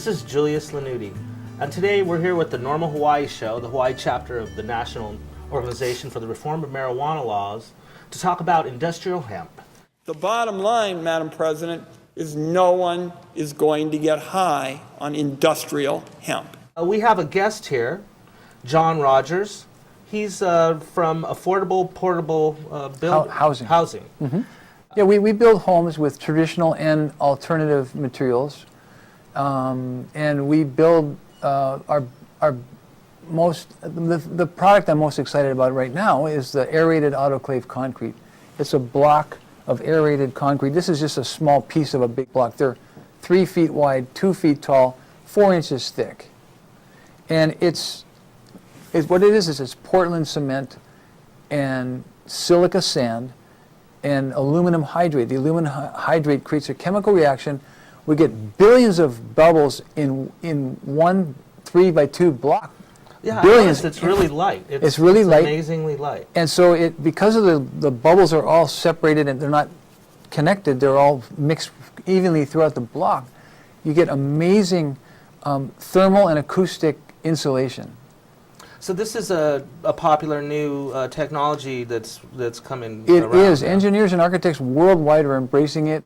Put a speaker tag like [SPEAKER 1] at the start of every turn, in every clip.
[SPEAKER 1] This is Julius Lanuti, and today we're here with the Normal Hawaii Show, the Hawaii chapter of the National Organization for the Reform of Marijuana Laws, to talk about industrial hemp.
[SPEAKER 2] The bottom line, Madam President, is no one is going to get high on industrial hemp.
[SPEAKER 1] We have a guest here, John Rogers. He's from Affordable Portable
[SPEAKER 3] Housing.
[SPEAKER 1] Mm-hmm.
[SPEAKER 3] Yeah, we build homes with traditional and alternative materials, and we build the product I'm most excited about right now is the aerated autoclave concrete. It's a block of aerated concrete. This is just a small piece of a big block. They're 3 feet wide, 2 feet tall, 4 inches thick, and what it is it's Portland cement and silica sand and aluminum hydrate. The aluminum hydrate creates a chemical reaction. We get billions of bubbles in one 3x2 block.
[SPEAKER 1] Yeah,
[SPEAKER 3] billions.
[SPEAKER 1] It's really light.
[SPEAKER 3] It's really light.
[SPEAKER 1] Amazingly light.
[SPEAKER 3] And so because of the bubbles are all separated and they're not connected, they're all mixed evenly throughout the block, you get amazing thermal and acoustic insulation.
[SPEAKER 1] So this is a popular new technology that's coming
[SPEAKER 3] It
[SPEAKER 1] around
[SPEAKER 3] is.
[SPEAKER 1] now.
[SPEAKER 3] Engineers and architects worldwide are embracing it.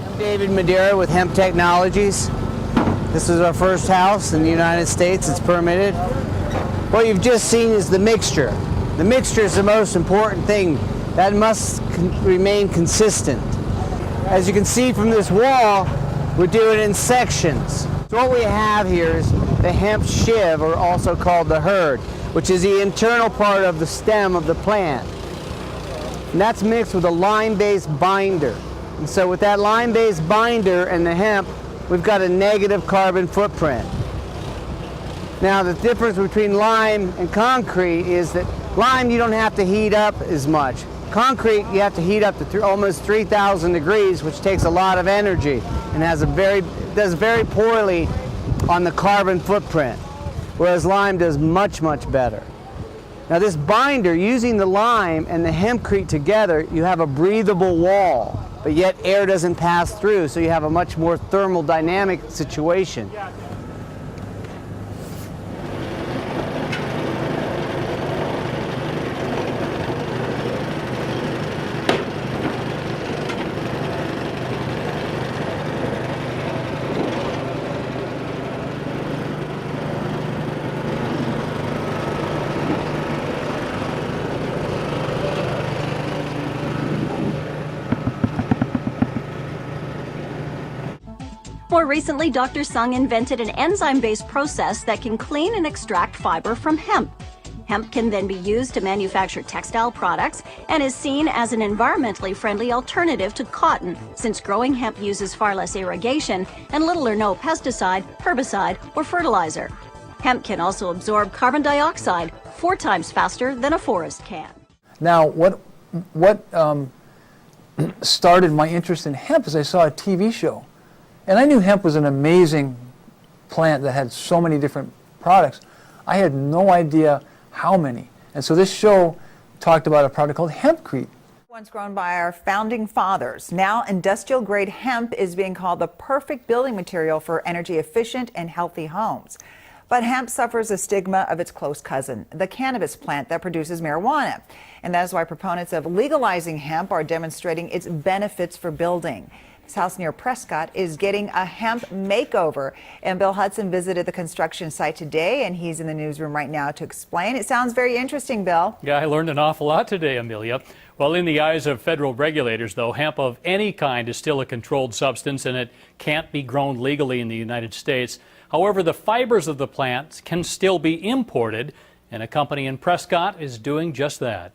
[SPEAKER 4] I'm David Madeira with Hemp Technologies. This is our first house in the United States. It's permitted. What you've just seen is the mixture. The mixture is the most important thing. That must remain consistent. As you can see from this wall, we do it in sections. So what we have here is the hemp shiv, or also called the hurd, which is the internal part of the stem of the plant. And that's mixed with a lime-based binder. And so with that lime-based binder and the hemp, we've got a negative carbon footprint. Now the difference between lime and concrete is that lime you don't have to heat up as much. Concrete you have to heat up to almost 3,000 degrees, which takes a lot of energy and does very poorly on the carbon footprint, whereas lime does much, much better. Now this binder, using the lime and the hempcrete together, you have a breathable wall, but yet air doesn't pass through, so you have a much more thermodynamic situation.
[SPEAKER 5] More recently, Dr. Sung invented an enzyme-based process that can clean and extract fiber from hemp. Hemp can then be used to manufacture textile products and is seen as an environmentally friendly alternative to cotton, since growing hemp uses far less irrigation and little or no pesticide, herbicide, or fertilizer. Hemp can also absorb carbon dioxide 4 times faster than a forest can.
[SPEAKER 3] Now, what started my interest in hemp is I saw a TV show. And I knew hemp was an amazing plant that had so many different products. I had no idea how many. And so this show talked about a product called hempcrete.
[SPEAKER 6] Once grown by our founding fathers, now industrial-grade hemp is being called the perfect building material for energy-efficient and healthy homes. But hemp suffers a stigma of its close cousin, the cannabis plant that produces marijuana. And that is why proponents of legalizing hemp are demonstrating its benefits for building. This house near Prescott is getting a hemp makeover, and Bill Hudson visited the construction site today, and he's in the newsroom right now to explain. It sounds very interesting, Bill.
[SPEAKER 7] Yeah, I learned an awful lot today, Amelia. Well, in the eyes of federal regulators, though, hemp of any kind is still a controlled substance, and it can't be grown legally in the United States. However, the fibers of the plants can still be imported, and a company in Prescott is doing just that.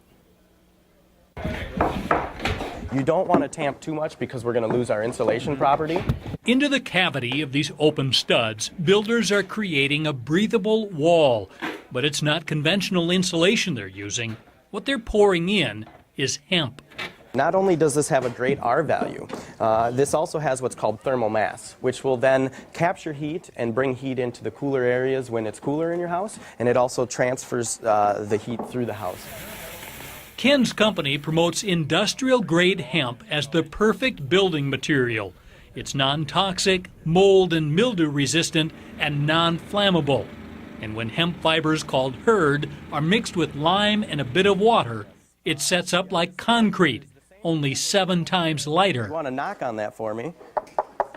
[SPEAKER 8] You don't want to tamp too much because we're going to lose our insulation property.
[SPEAKER 7] Into the cavity of these open studs, builders are creating a breathable wall. But it's not conventional insulation they're using. What they're pouring in is hemp.
[SPEAKER 8] Not only does this have a great R value, this also has what's called thermal mass, which will then capture heat and bring heat into the cooler areas when it's cooler in your house, and it also transfers the heat through the house.
[SPEAKER 7] Ken's company promotes industrial-grade hemp as the perfect building material. It's non-toxic, mold and mildew resistant, and non-flammable. And when hemp fibers called hurd are mixed with lime and a bit of water, it sets up like concrete, only 7 times lighter.
[SPEAKER 8] You want to knock on that for me?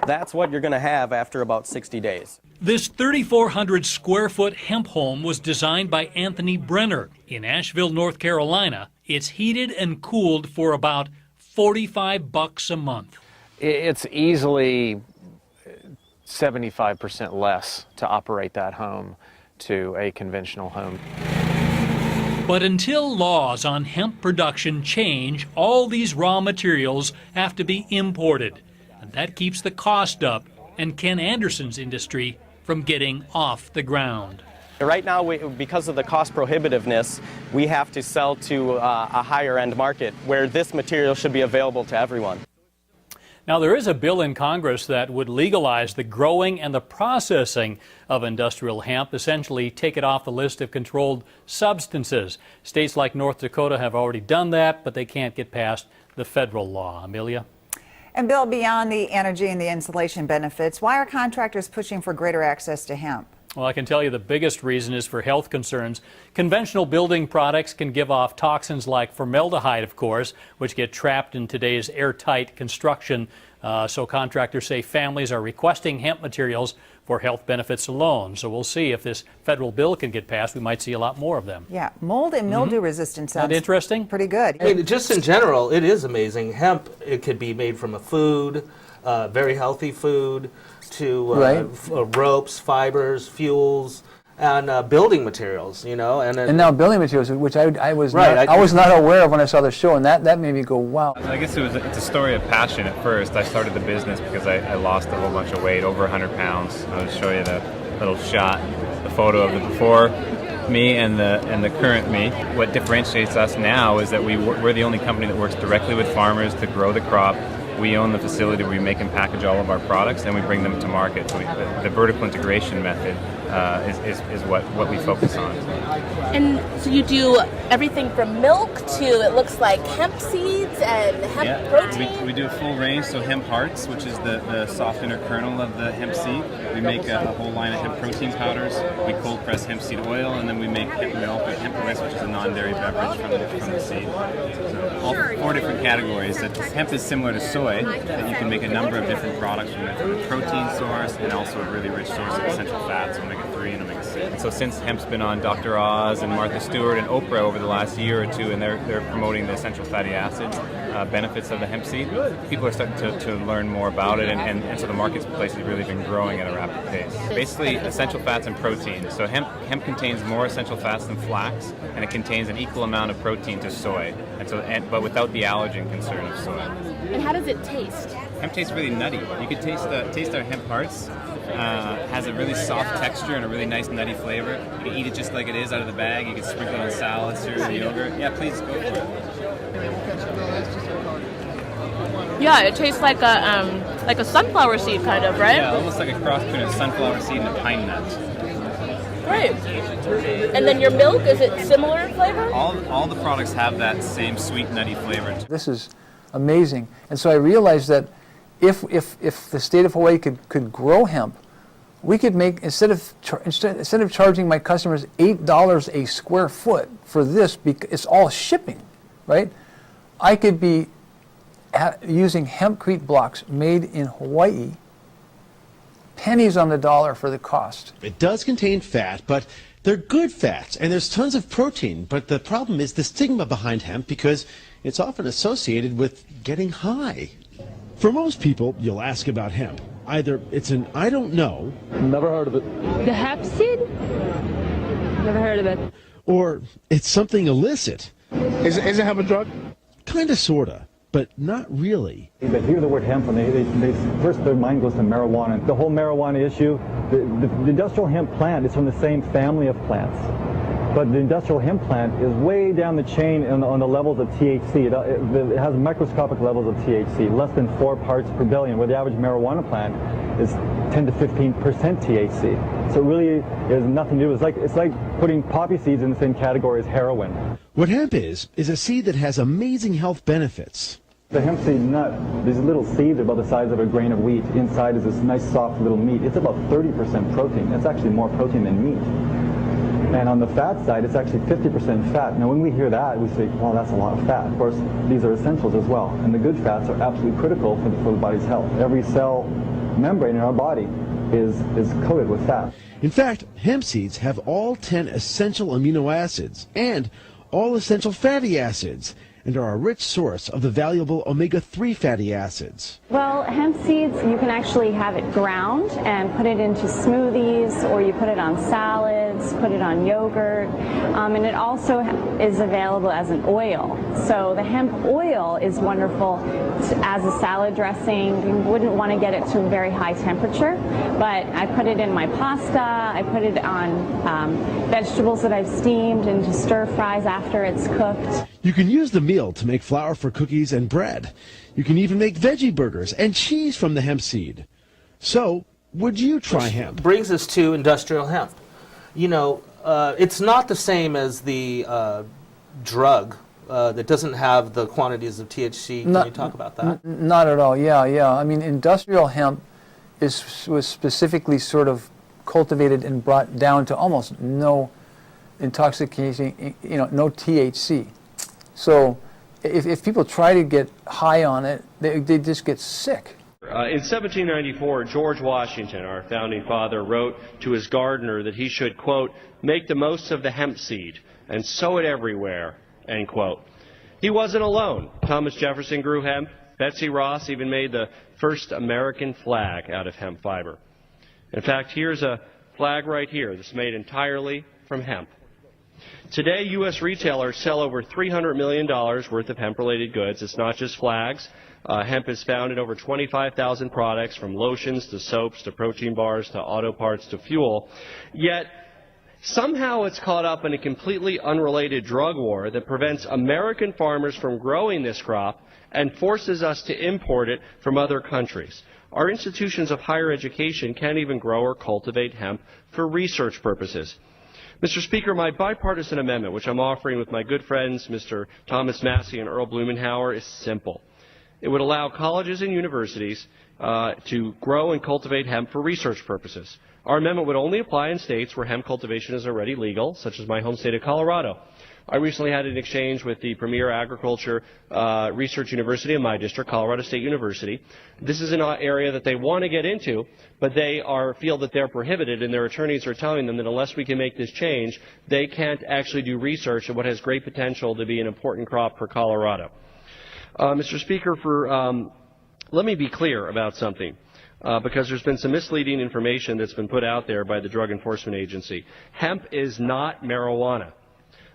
[SPEAKER 8] That's what you're going to have after about 60 days.
[SPEAKER 7] This 3,400 square foot hemp home was designed by Anthony Brenner in Asheville, North Carolina. It's heated and cooled for about $45 a month.
[SPEAKER 9] It's easily 75% less to operate that home to a conventional home.
[SPEAKER 7] But until laws on hemp production change, all these raw materials have to be imported. And that keeps the cost up and Ken Anderson's industry from getting off the ground.
[SPEAKER 8] Right now, because of the cost prohibitiveness, we have to sell to a higher end market where this material should be available to everyone.
[SPEAKER 7] Now, there is a bill in Congress that would legalize the growing and the processing of industrial hemp, essentially take it off the list of controlled substances. States like North Dakota have already done that, but they can't get past the federal law. Amelia?
[SPEAKER 6] And Bill, beyond the energy and the insulation benefits, why are contractors pushing for greater access to hemp?
[SPEAKER 7] Well, I can tell you the biggest reason is for health concerns. Conventional building products can give off toxins like formaldehyde, of course, which get trapped in today's airtight construction. So contractors say families are requesting hemp materials for health benefits alone. So we'll see if this federal bill can get passed. We might see a lot more of them.
[SPEAKER 6] Yeah, mold and mildew resistance sounds
[SPEAKER 7] interesting.
[SPEAKER 6] Pretty good.
[SPEAKER 1] I mean, just in general, it is amazing. Hemp, it could be made from a food, very healthy food, to ropes, fibers, fuels, and building materials, you know. And
[SPEAKER 3] now building materials, which I was
[SPEAKER 1] Right,
[SPEAKER 3] I was not aware of when I saw the show, and that made me go, wow.
[SPEAKER 10] I guess it's a story of passion at first. I started the business because I lost a whole bunch of weight, over 100 pounds. I'll show you the little shot, the photo of the before me and the current me. What differentiates us now is that we're the only company that works directly with farmers to grow the crop. We own the facility where we make and package all of our products, and we bring them to market. So the vertical integration method is what we focus on.
[SPEAKER 11] And so you do everything from milk to, it looks like hemp seeds and hemp protein?
[SPEAKER 10] We do a full range, so hemp hearts, which is the soft inner kernel of the hemp seed. We make a whole line of hemp protein powders. We cold press hemp seed oil, and then we make hemp milk and hemp rice, which is a non-dairy beverage from the seed. So all 4 different categories. Hemp is similar to soy, that you can make a number of different products from it, from a protein source and also a really rich source of essential fats, omega-3 and omega-6. So since hemp's been on Dr. Oz and Martha Stewart and Oprah over the last year or two, and they're promoting the essential fatty acids benefits of the hemp seed, people are starting to learn more about it, and so the marketplace has really been growing at a rapid pace. Basically, essential fats and protein. So hemp contains more essential fats than flax, and it contains an equal amount of protein to soy, but without the allergen concern of soy.
[SPEAKER 11] And how does it taste?
[SPEAKER 10] Hemp tastes really nutty. You can taste our hemp hearts. Has a really soft texture and a really nice nutty flavor. You can eat it just like it is out of the bag. You can sprinkle it on salad, cereal, yogurt. Yeah, please go for it.
[SPEAKER 11] Yeah, it tastes like a sunflower seed kind of, right?
[SPEAKER 10] Yeah, almost like a cross between a sunflower seed and a pine nut.
[SPEAKER 11] Great. And then your milk, is it similar in flavor?
[SPEAKER 10] All the products have that same sweet, nutty flavor.
[SPEAKER 3] This is amazing. And so I realized that if the state of Hawaii could grow hemp, we could make, instead of charging my customers $8 a square foot for this, because it's all shipping, right? I could be using hempcrete blocks made in Hawaii, pennies on the dollar for the cost.
[SPEAKER 12] It does contain fat, but they're good fats, and there's tons of protein. But the problem is the stigma behind hemp, because it's often associated with getting high. For most people, you'll ask about hemp. Either it's an I don't know.
[SPEAKER 13] Never heard of it. The hemp seed? Never heard of it.
[SPEAKER 12] Or it's something illicit.
[SPEAKER 13] Is it hemp a drug?
[SPEAKER 12] Kinda, sorta, but not really.
[SPEAKER 14] They hear the word hemp and they first their mind goes to marijuana. The whole marijuana issue, the industrial hemp plant is from the same family of plants. But the industrial hemp plant is way down the chain on the levels of THC. It has microscopic levels of THC, less than 4 parts per billion, where the average marijuana plant is 10 to 15% THC. So it really is nothing to do. It's like putting poppy seeds in the same category as heroin.
[SPEAKER 12] What hemp is a seed that has amazing health benefits.
[SPEAKER 14] The hemp seed nut, these little seeds are about the size of a grain of wheat. Inside is this nice soft little meat. It's about 30% protein. That's actually more protein than meat. And on the fat side, it's actually 50% fat. Now, when we hear that, we say, well, that's a lot of fat. Of course, these are essentials as well. And the good fats are absolutely critical for the body's health. Every cell membrane in our body is coated with fat.
[SPEAKER 12] In fact, hemp seeds have all 10 essential amino acids and all essential fatty acids, and are a rich source of the valuable omega-3 fatty acids.
[SPEAKER 15] Well, hemp seeds, you can actually have it ground and put it into smoothies, or you put it on salads, put it on yogurt, and it also is available as an oil. So the hemp oil is wonderful as a salad dressing. You wouldn't want to get it to a very high temperature, but I put it in my pasta, I put it on vegetables that I've steamed into stir fries after it's cooked.
[SPEAKER 12] You can use the meal to make flour for cookies and bread. You can even make veggie burgers and cheese from the hemp seed. So, would you try hemp?
[SPEAKER 1] Brings us to industrial hemp. You know, it's not the same as the drug that doesn't have the quantities of THC. Can you talk about that?
[SPEAKER 3] Not at all. Yeah. I mean, industrial hemp was specifically sort of cultivated and brought down to almost no intoxication, no THC. So if people try to get high on it, they just get sick.
[SPEAKER 16] In 1794, George Washington, our founding father, wrote to his gardener that he should, quote, make the most of the hemp seed and sow it everywhere, end quote. He wasn't alone. Thomas Jefferson grew hemp. Betsy Ross even made the first American flag out of hemp fiber. In fact, here's a flag right here that's made entirely from hemp. Today, U.S. retailers sell over $300 million worth of hemp-related goods. It's not just flags. Hemp is found in over 25,000 products, from lotions to soaps to protein bars to auto parts to fuel. Yet, somehow it's caught up in a completely unrelated drug war that prevents American farmers from growing this crop and forces us to import it from other countries. Our institutions of higher education can't even grow or cultivate hemp for research purposes. Mr. Speaker, my bipartisan amendment, which I'm offering with my good friends Mr. Thomas Massie and Earl Blumenauer, is simple. It would allow colleges and universities to grow and cultivate hemp for research purposes. Our amendment would only apply in states where hemp cultivation is already legal, such as my home state of Colorado. I recently had an exchange with the premier agriculture research university in my district, Colorado State University. This is an area that they want to get into, but they feel that they're prohibited, and their attorneys are telling them that unless we can make this change, they can't actually do research at what has great potential to be an important crop for Colorado. Mr. Speaker, let me be clear about something. Because there's been some misleading information that's been put out there by the Drug Enforcement Agency. Hemp is not marijuana.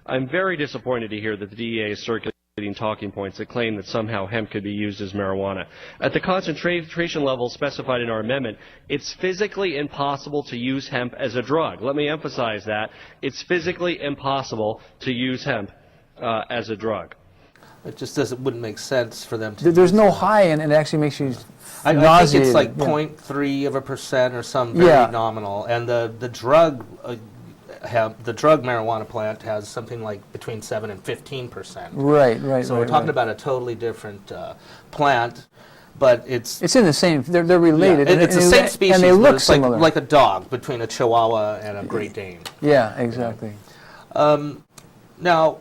[SPEAKER 16] I'm very disappointed to hear that the DEA is circulating talking points that claim that somehow hemp could be used as marijuana. At the concentration level specified in our amendment, it's physically impossible to use hemp as a drug. Let me emphasize that. It's physically impossible to use hemp as a drug.
[SPEAKER 1] It just wouldn't make sense for them to.
[SPEAKER 3] There's no high, and it actually makes you nauseated.
[SPEAKER 1] I think it's like 0.3% or some very nominal, and the drug marijuana plant has something like between 7 and 15%.
[SPEAKER 3] Right.
[SPEAKER 1] So we're talking about a totally different plant, but it's
[SPEAKER 3] in the same. They're related.
[SPEAKER 1] Yeah, it's the same species,
[SPEAKER 3] and they look
[SPEAKER 1] but it's
[SPEAKER 3] similar.
[SPEAKER 1] like a dog between a Chihuahua and a Great Dane.
[SPEAKER 3] Yeah, exactly.
[SPEAKER 1] Now,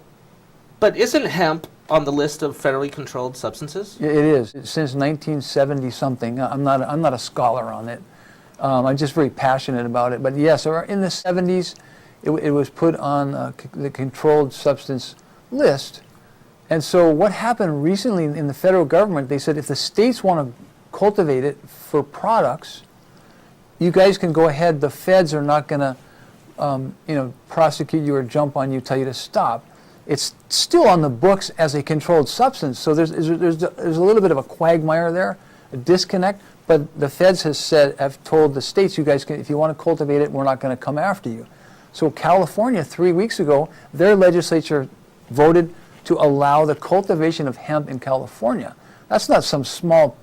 [SPEAKER 1] but isn't hemp on the list of federally controlled substances?
[SPEAKER 3] It is. Since 1970 something. I'm not a scholar on it. I'm just very passionate about it. But yes, in the 70s, it was put on the controlled substance list. And so what happened recently in the federal government, they said if the states want to cultivate it for products, you guys can go ahead. The feds are not going to prosecute you or jump on you, tell you to stop. It's still on the books as a controlled substance, so there's a little bit of a quagmire there, a disconnect. But the feds have told the states, you guys can, if you want to cultivate it, we're not going to come after you. So California, 3 weeks ago, their legislature voted to allow the cultivation of hemp in California. That's not some small,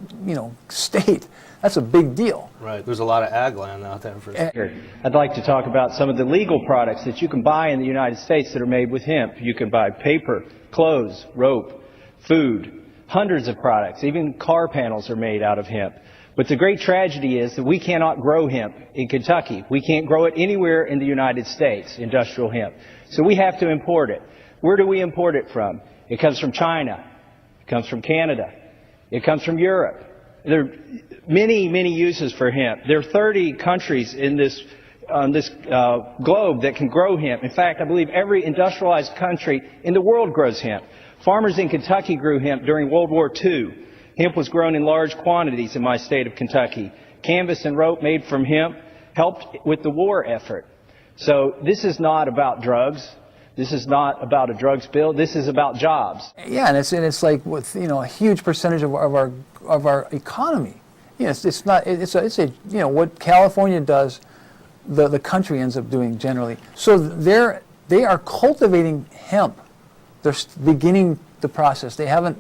[SPEAKER 3] state. That's a big deal.
[SPEAKER 1] Right. There's a lot of ag land out there.
[SPEAKER 17] I'd like to talk about some of the legal products that you can buy in the United States that are made with hemp. You can buy paper, clothes, rope, food, hundreds of products. Even car panels are made out of hemp. But the great tragedy is that we cannot grow hemp in Kentucky. We can't grow it anywhere in the United States, industrial hemp. So we have to import it. Where do we import it from? It comes from China. It comes from Canada. It comes from Europe. There are many, many uses for hemp. There are 30 countries in this globe that can grow hemp. In fact, I believe every industrialized country in the world grows hemp. Farmers in Kentucky grew hemp during World War II. Hemp was grown in large quantities in my state of Kentucky. Canvas and rope made from hemp helped with the war effort. So this is not about drugs. This is not about a drugs bill. This is about jobs.
[SPEAKER 3] Yeah, and it's like with a huge percentage of our economy. It's what California does, the country ends up doing generally. So they are cultivating hemp. They're beginning the process. They haven't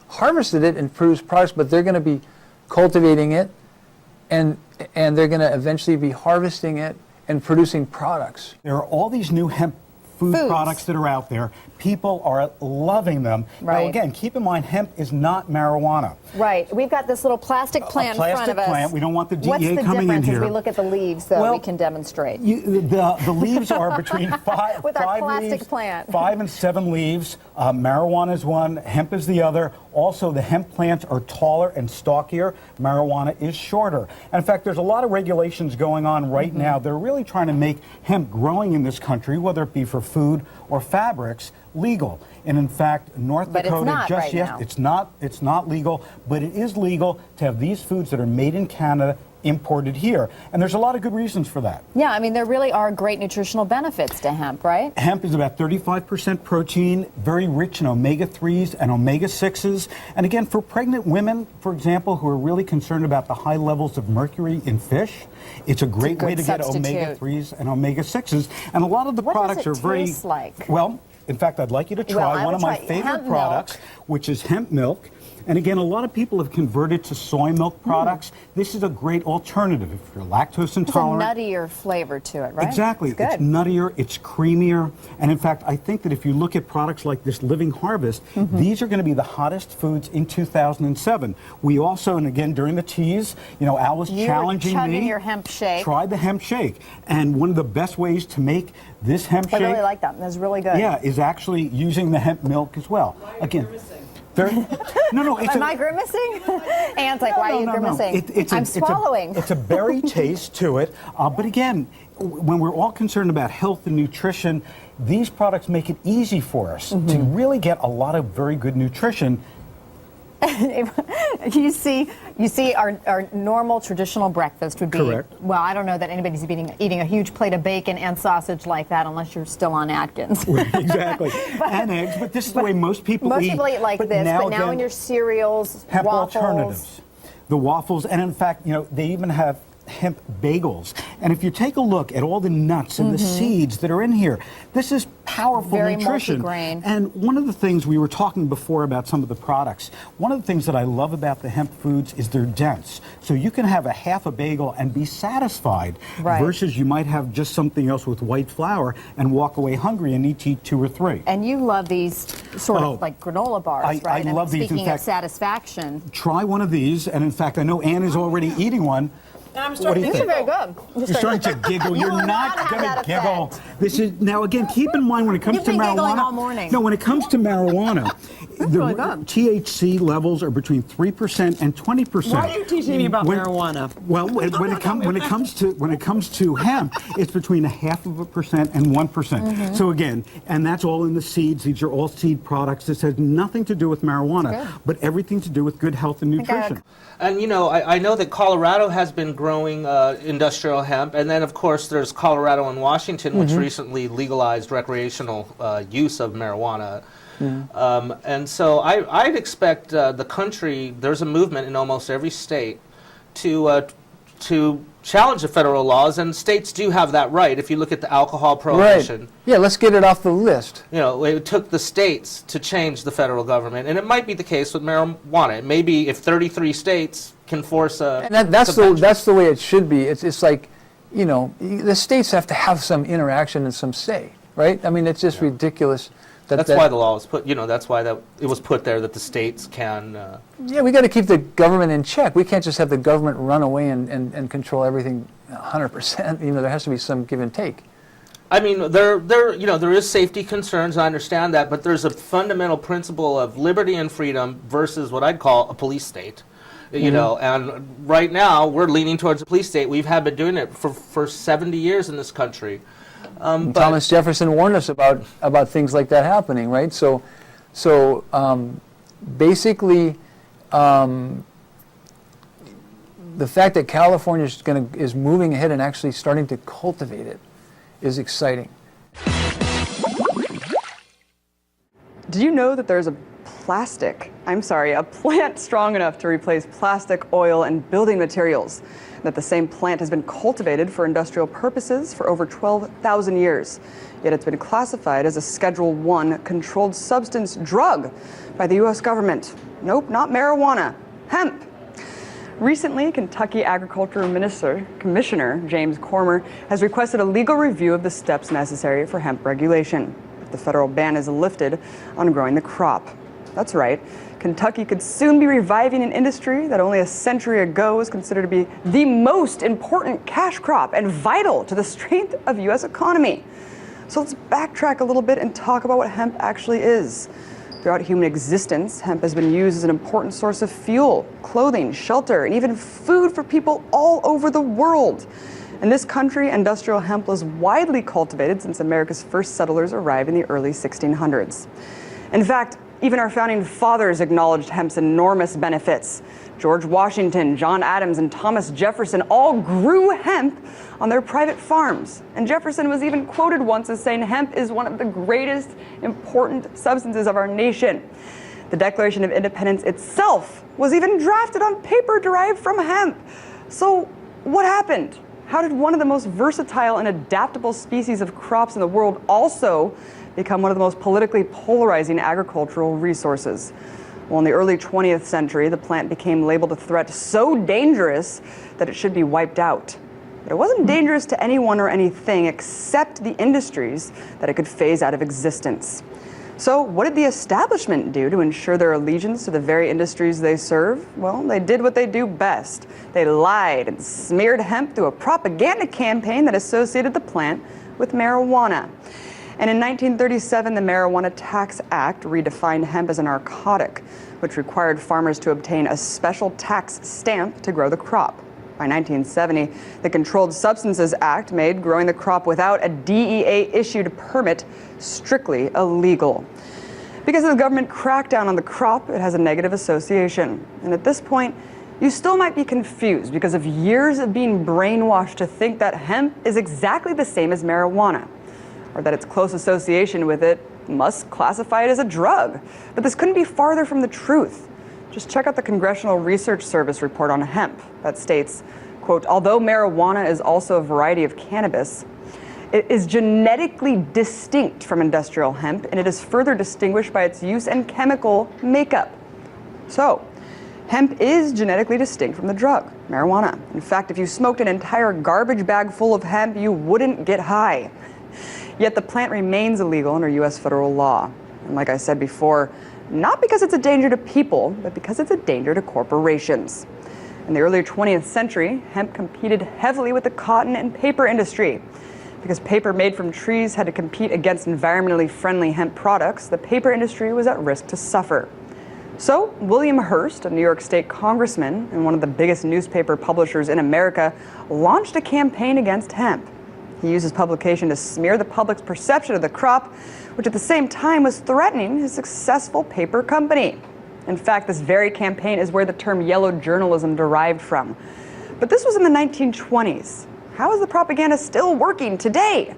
[SPEAKER 3] harvested it and produced products, but they're going to be cultivating it, and they're going to eventually be harvesting it and producing products.
[SPEAKER 18] There are all these new hemp food products that are out there. People are loving them.
[SPEAKER 19] Right.
[SPEAKER 18] Now again, keep in mind, hemp is not marijuana.
[SPEAKER 19] Right. We've got this little plastic plant in front of us.
[SPEAKER 18] Plant. We don't want the DEA coming in here.
[SPEAKER 19] What's the difference as we look at the leaves, though,
[SPEAKER 18] well,
[SPEAKER 19] we can demonstrate?
[SPEAKER 18] The leaves are between five and 7 leaves. Marijuana is one, hemp is the other. Also, the hemp plants are taller and stockier. Marijuana is shorter. And in fact, there's a lot of regulations going on right now. They're really trying to make hemp growing in this country, whether it be for food or fabrics, legal. And in fact, North Dakota it's not legal, but it is legal to have these foods that are made in Canada imported here. And there's a lot of good reasons for that.
[SPEAKER 19] Yeah, I mean, there really are great nutritional benefits to hemp, right?
[SPEAKER 18] Hemp is about 35% protein, very rich in omega-3s and omega-6s. And again, for pregnant women, for example, who are really concerned about the high levels of mercury in fish, it's a great way to get omega-3s and omega-6s. And a lot of the products are very...
[SPEAKER 19] What does it taste like?
[SPEAKER 18] Well, in fact, I'd like you to try one of my favorite products, which is hemp milk. And again, a lot of people have converted to soy milk products. This is a great alternative if you're lactose intolerant.
[SPEAKER 19] It's a nuttier flavor to it, right?
[SPEAKER 18] Exactly. It's nuttier, it's creamier. And in fact, I think that if you look at products like this Living Harvest, these are going to be the hottest foods in 2007. We also, and again, during the tease, Al was challenging me.
[SPEAKER 19] Your hemp shake.
[SPEAKER 18] Try the hemp shake. And one of the best ways to make this hemp shake...
[SPEAKER 19] I really like that. That's really good.
[SPEAKER 18] Yeah, is actually using the hemp milk as well. Again...
[SPEAKER 19] No, am I grimacing? Anne's like, why are you grimacing? I'm swallowing.
[SPEAKER 18] It's a berry taste to it. But again, when we're all concerned about health and nutrition, these products make it easy for us to really get a lot of very good nutrition.
[SPEAKER 19] You see, our normal traditional breakfast would be, well, I don't know that anybody's eating a huge plate of bacon and sausage like that unless you're still on Atkins.
[SPEAKER 18] Exactly. And eggs, but this is the way most people eat.
[SPEAKER 19] Most people eat like this, but now in your cereals,
[SPEAKER 18] hemp
[SPEAKER 19] waffles.
[SPEAKER 18] alternatives. The waffles, and in fact, they even have hemp bagels. And if you take a look at all the nuts and the seeds that are in here, this is powerful nutrition.
[SPEAKER 19] Multi-grain.
[SPEAKER 18] And one of the things we were talking before about some of the products, one of the things that I love about the hemp foods is they're dense. So you can have a half a bagel and be satisfied versus you might have just something else with white flour and walk away hungry and need to eat 2 or 3.
[SPEAKER 19] And you love these sort of like granola bars, right?
[SPEAKER 18] I love these.
[SPEAKER 19] Speaking
[SPEAKER 18] in fact,
[SPEAKER 19] of satisfaction.
[SPEAKER 18] Try one of these, and in fact, I know Anne is already eating one.
[SPEAKER 19] These are very good.
[SPEAKER 18] You're starting to giggle. You're not going to giggle. This is now again. Keep in mind when it comes to marijuana.
[SPEAKER 19] You've been giggling all morning.
[SPEAKER 18] No, when it comes to marijuana, the THC levels are between 3% and 20%.
[SPEAKER 20] Why are you teaching me about marijuana?
[SPEAKER 18] Well, when it comes to hemp, it's between 0.5% and 1%. So again, and that's all in the seeds. These are all seed products. This has nothing to do with marijuana, but everything to do with good health and nutrition.
[SPEAKER 1] And I know that Colorado has been growing industrial hemp, and then of course there's Colorado and Washington, which recently legalized recreational use of marijuana. And so I'd expect the country, there's a movement in almost every state to to challenge the federal laws, and states do have that right. If you look at the alcohol prohibition,
[SPEAKER 3] Right. Yeah, let's get it off the list.
[SPEAKER 1] you know, it took the states to change the federal government, and it might be the case with marijuana. It may be if 33 states can force a.
[SPEAKER 3] And that's the way it should be. It's like, you know, the states have to have some interaction and some say, right? I mean, it's just ridiculous.
[SPEAKER 1] That's why the law was put. You know, that's why that it was put there that the states can.
[SPEAKER 3] Yeah, we got to keep the government in check. We can't just have the government run away and control everything 100%. You know, there has to be some give and take.
[SPEAKER 1] I mean, there is safety concerns. I understand that, but there's a fundamental principle of liberty and freedom versus what I'd call a police state. You know, and right now we're leaning towards a police state. We've been doing it for 70 years in this country.
[SPEAKER 3] Thomas Jefferson warned us about things like that happening, right? So basically, the fact that California is moving ahead and actually starting to cultivate it is exciting.
[SPEAKER 21] Did you know that there's a plant strong enough to replace plastic, oil, and building materials? That the same plant has been cultivated for industrial purposes for over 12,000 years. Yet it's been classified as a Schedule I controlled substance drug by the U.S. government. Nope, not marijuana, hemp. Recently, Kentucky Agriculture Commissioner James Cormer has requested a legal review of the steps necessary for hemp regulation if the federal ban is lifted on growing the crop. That's right. Kentucky could soon be reviving an industry that only a century ago was considered to be the most important cash crop and vital to the strength of the U.S. economy. So let's backtrack a little bit and talk about what hemp actually is. Throughout human existence, hemp has been used as an important source of fuel, clothing, shelter, and even food for people all over the world. In this country, industrial hemp was widely cultivated since America's first settlers arrived in the early 1600s. In fact, even our founding fathers acknowledged hemp's enormous benefits. George Washington, John Adams, and Thomas Jefferson all grew hemp on their private farms. And Jefferson was even quoted once as saying hemp is one of the greatest important substances of our nation. The Declaration of Independence itself was even drafted on paper derived from hemp. So what happened? How did one of the most versatile and adaptable species of crops in the world also become one of the most politically polarizing agricultural resources? Well, in the early 20th century, the plant became labeled a threat so dangerous that it should be wiped out. But it wasn't dangerous to anyone or anything except the industries that it could phase out of existence. So what did the establishment do to ensure their allegiance to the very industries they serve? Well, they did what they do best. They lied and smeared hemp through a propaganda campaign that associated the plant with marijuana. And in 1937, the Marijuana Tax Act redefined hemp as a narcotic, which required farmers to obtain a special tax stamp to grow the crop. By 1970, the Controlled Substances Act made growing the crop without a DEA-issued permit strictly illegal. Because of the government crackdown on the crop, it has a negative association. And at this point, you still might be confused because of years of being brainwashed to think that hemp is exactly the same as marijuana, or that its close association with it must classify it as a drug. But this couldn't be farther from the truth. Just check out the Congressional Research Service report on hemp that states, quote, although marijuana is also a variety of cannabis, it is genetically distinct from industrial hemp, and it is further distinguished by its use and chemical makeup. So, hemp is genetically distinct from the drug, marijuana. In fact, if you smoked an entire garbage bag full of hemp, you wouldn't get high. Yet the plant remains illegal under U.S. federal law. And like I said before, not because it's a danger to people, but because it's a danger to corporations. In the early 20th century, hemp competed heavily with the cotton and paper industry. Because paper made from trees had to compete against environmentally friendly hemp products, the paper industry was at risk to suffer. So, William Hearst, a New York State congressman and one of the biggest newspaper publishers in America, launched a campaign against hemp. He used his publication to smear the public's perception of the crop, which at the same time was threatening his successful paper company. In fact, this very campaign is where the term yellow journalism derived from. But this was in the 1920s. How is the propaganda still working today?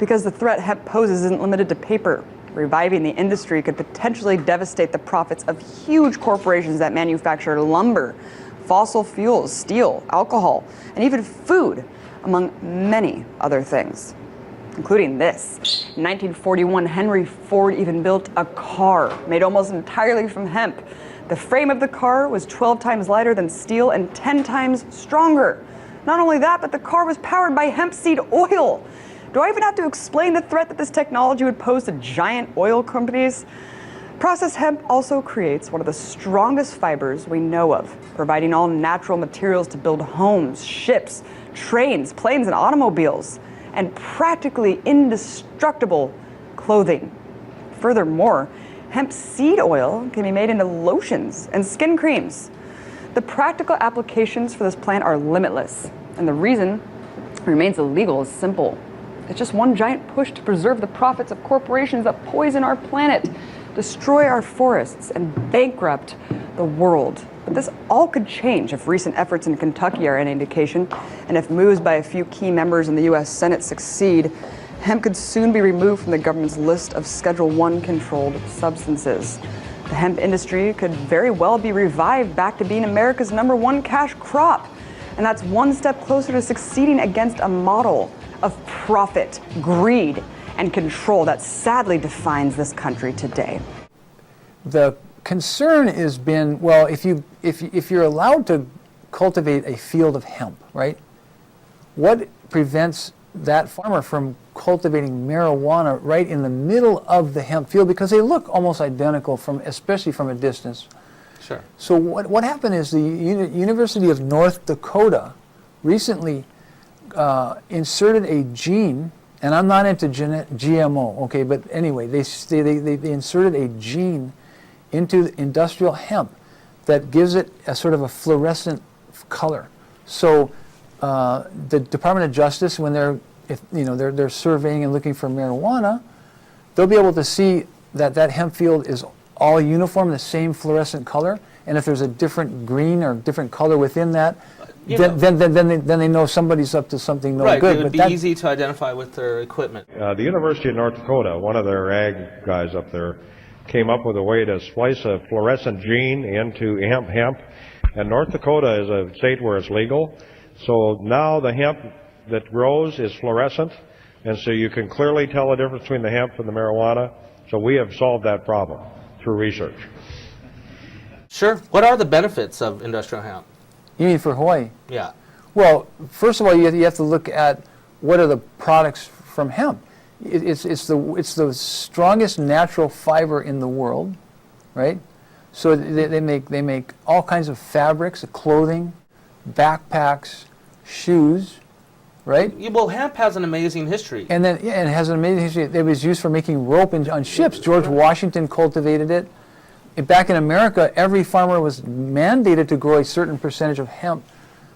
[SPEAKER 21] Because the threat hemp poses isn't limited to paper. Reviving the industry could potentially devastate the profits of huge corporations that manufacture lumber, fossil fuels, steel, alcohol, and even food, among many other things, including this. In 1941, Henry Ford even built a car made almost entirely from hemp. The frame of the car was 12 times lighter than steel and 10 times stronger. Not only that, but the car was powered by hemp seed oil. Do I even have to explain the threat that this technology would pose to giant oil companies? Processed hemp also creates one of the strongest fibers we know of, providing all natural materials to build homes, ships, trains, planes, and automobiles, and practically indestructible clothing. Furthermore, hemp seed oil can be made into lotions and skin creams. The practical applications for this plant are limitless, and the reason it remains illegal is simple. It's just one giant push to preserve the profits of corporations that poison our planet, destroy our forests, and bankrupt the world. But this all could change if recent efforts in Kentucky are any indication, and if moves by a few key members in the U.S. Senate succeed, hemp could soon be removed from the government's list of Schedule I controlled substances. The hemp industry could very well be revived back to being America's #1 cash crop, and that's one step closer to succeeding against a model of profit, greed, and control that sadly defines this country today.
[SPEAKER 3] The concern has been, well, if you're allowed to cultivate a field of hemp, right? What prevents that farmer from cultivating marijuana right in the middle of the hemp field, because they look almost identical especially from a distance.
[SPEAKER 1] Sure.
[SPEAKER 3] So what happened is the University of North Dakota recently inserted a gene, and I'm not into GMO, okay, but anyway, they inserted a gene into industrial hemp that gives it a sort of a fluorescent color. So the Department of Justice, when they're surveying and looking for marijuana, they'll be able to see that that hemp field is all uniform, the same fluorescent color, and if there's a different green or different color within that, then they know somebody's up to something no
[SPEAKER 1] right,
[SPEAKER 3] good.
[SPEAKER 1] It would be easy to identify with their equipment.
[SPEAKER 2] The University of North Dakota, one of their ag guys up there, came up with a way to splice a fluorescent gene into hemp, and North Dakota is a state where it's legal. So now the hemp that grows is fluorescent, and so you can clearly tell the difference between the hemp and the marijuana. So we have solved that problem through research.
[SPEAKER 1] Sure. What are the benefits of industrial hemp?
[SPEAKER 3] You mean for Hawaii?
[SPEAKER 1] Yeah.
[SPEAKER 3] Well, first of all, you have to look at what are the products from hemp. It's the strongest natural fiber in the world, right? So they make all kinds of fabrics, clothing, backpacks, shoes, right?
[SPEAKER 1] Well, hemp has an amazing history.
[SPEAKER 3] And then it has an amazing history. It was used for making rope on ships. George Washington cultivated it. Back in America, every farmer was mandated to grow a certain percentage of hemp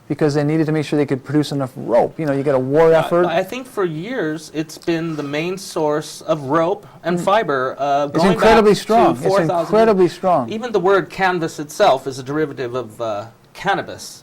[SPEAKER 3] because they needed to make sure they could produce enough rope. You got a war effort.
[SPEAKER 1] I think for years it's been the main source of rope and fiber.
[SPEAKER 3] It's incredibly strong.
[SPEAKER 1] It's
[SPEAKER 3] incredibly strong.
[SPEAKER 1] Even the word canvas itself is a derivative of cannabis.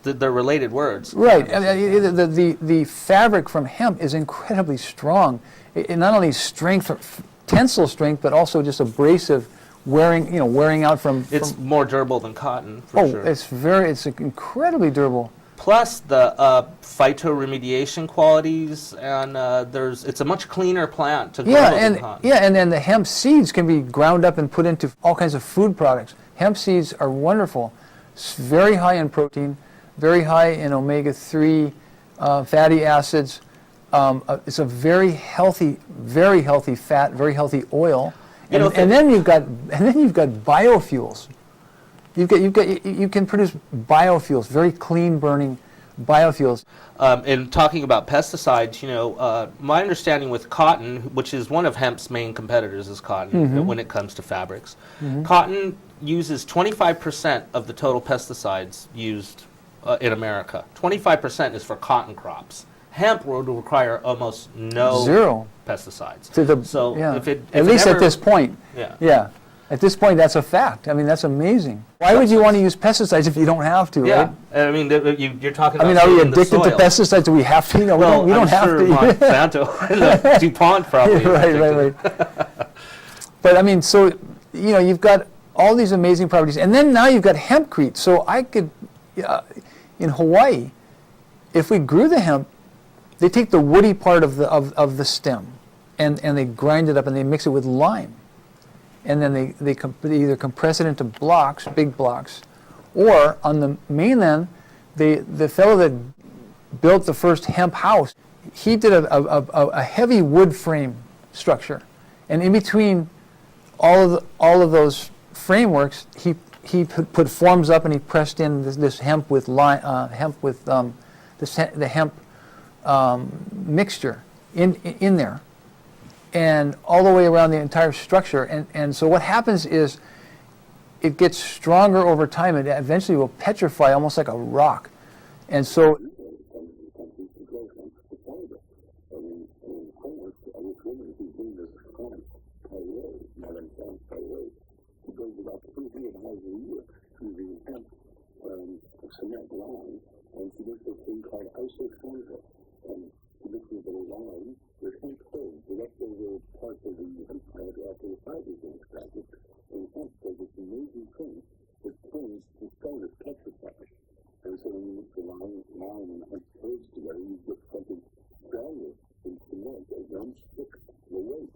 [SPEAKER 1] They're related words.
[SPEAKER 3] Right. The fabric from hemp is incredibly strong. It not only strength, tensile strength, but also just abrasive. Wearing out from.
[SPEAKER 1] It's more durable than cotton, for sure.
[SPEAKER 3] It's incredibly durable.
[SPEAKER 1] Plus the phytoremediation qualities, and it's a much cleaner plant to grow than cotton.
[SPEAKER 3] Yeah, and then the hemp seeds can be ground up and put into all kinds of food products. Hemp seeds are wonderful. It's very high in protein, very high in omega-3 fatty acids. It's a very healthy fat, very healthy oil. And then you've got biofuels. You can produce biofuels, very clean burning biofuels.
[SPEAKER 1] And talking about pesticides, my understanding with cotton, which is one of hemp's main competitors, is cotton when it comes to fabrics. Cotton uses 25% of the total pesticides used in America. 25% is for cotton crops. Hemp would require almost no
[SPEAKER 3] zero
[SPEAKER 1] pesticides.
[SPEAKER 3] At least at this point. Yeah. At this point, that's a fact. I mean, that's amazing. Why would you want to use pesticides if you don't have to?
[SPEAKER 1] Yeah.
[SPEAKER 3] Right?
[SPEAKER 1] I mean, you're talking about.
[SPEAKER 3] Are we addicted to pesticides? Do we have to?
[SPEAKER 1] Well,
[SPEAKER 3] we don't have to.
[SPEAKER 1] Monsanto, DuPont probably.
[SPEAKER 3] Right. But I mean, so you've got all these amazing properties, and then now you've got hempcrete. So I could in Hawaii, if we grew the hemp, they take the woody part of the stem, and they grind it up and they mix it with lime, and then they either compress it into blocks, big blocks, or on the mainland, the fellow that built the first hemp house, he did a heavy wood frame structure, and in between all of those frameworks, he put forms up and he pressed in this hemp with the hemp mixture in there, and all the way around the entire structure. And so what happens is it gets stronger over time. It eventually will petrify almost like a rock. And so
[SPEAKER 4] cement line, and to make this thing called isochondral. And to make the line with hemp coal, the leftover parts of the hemp plant after the fibers are extracted. And hemp does this amazing thing that turns the stone is petrified. And so when you mix the lime and hemp coals together, you get something stronger than cement that won't stick the weight.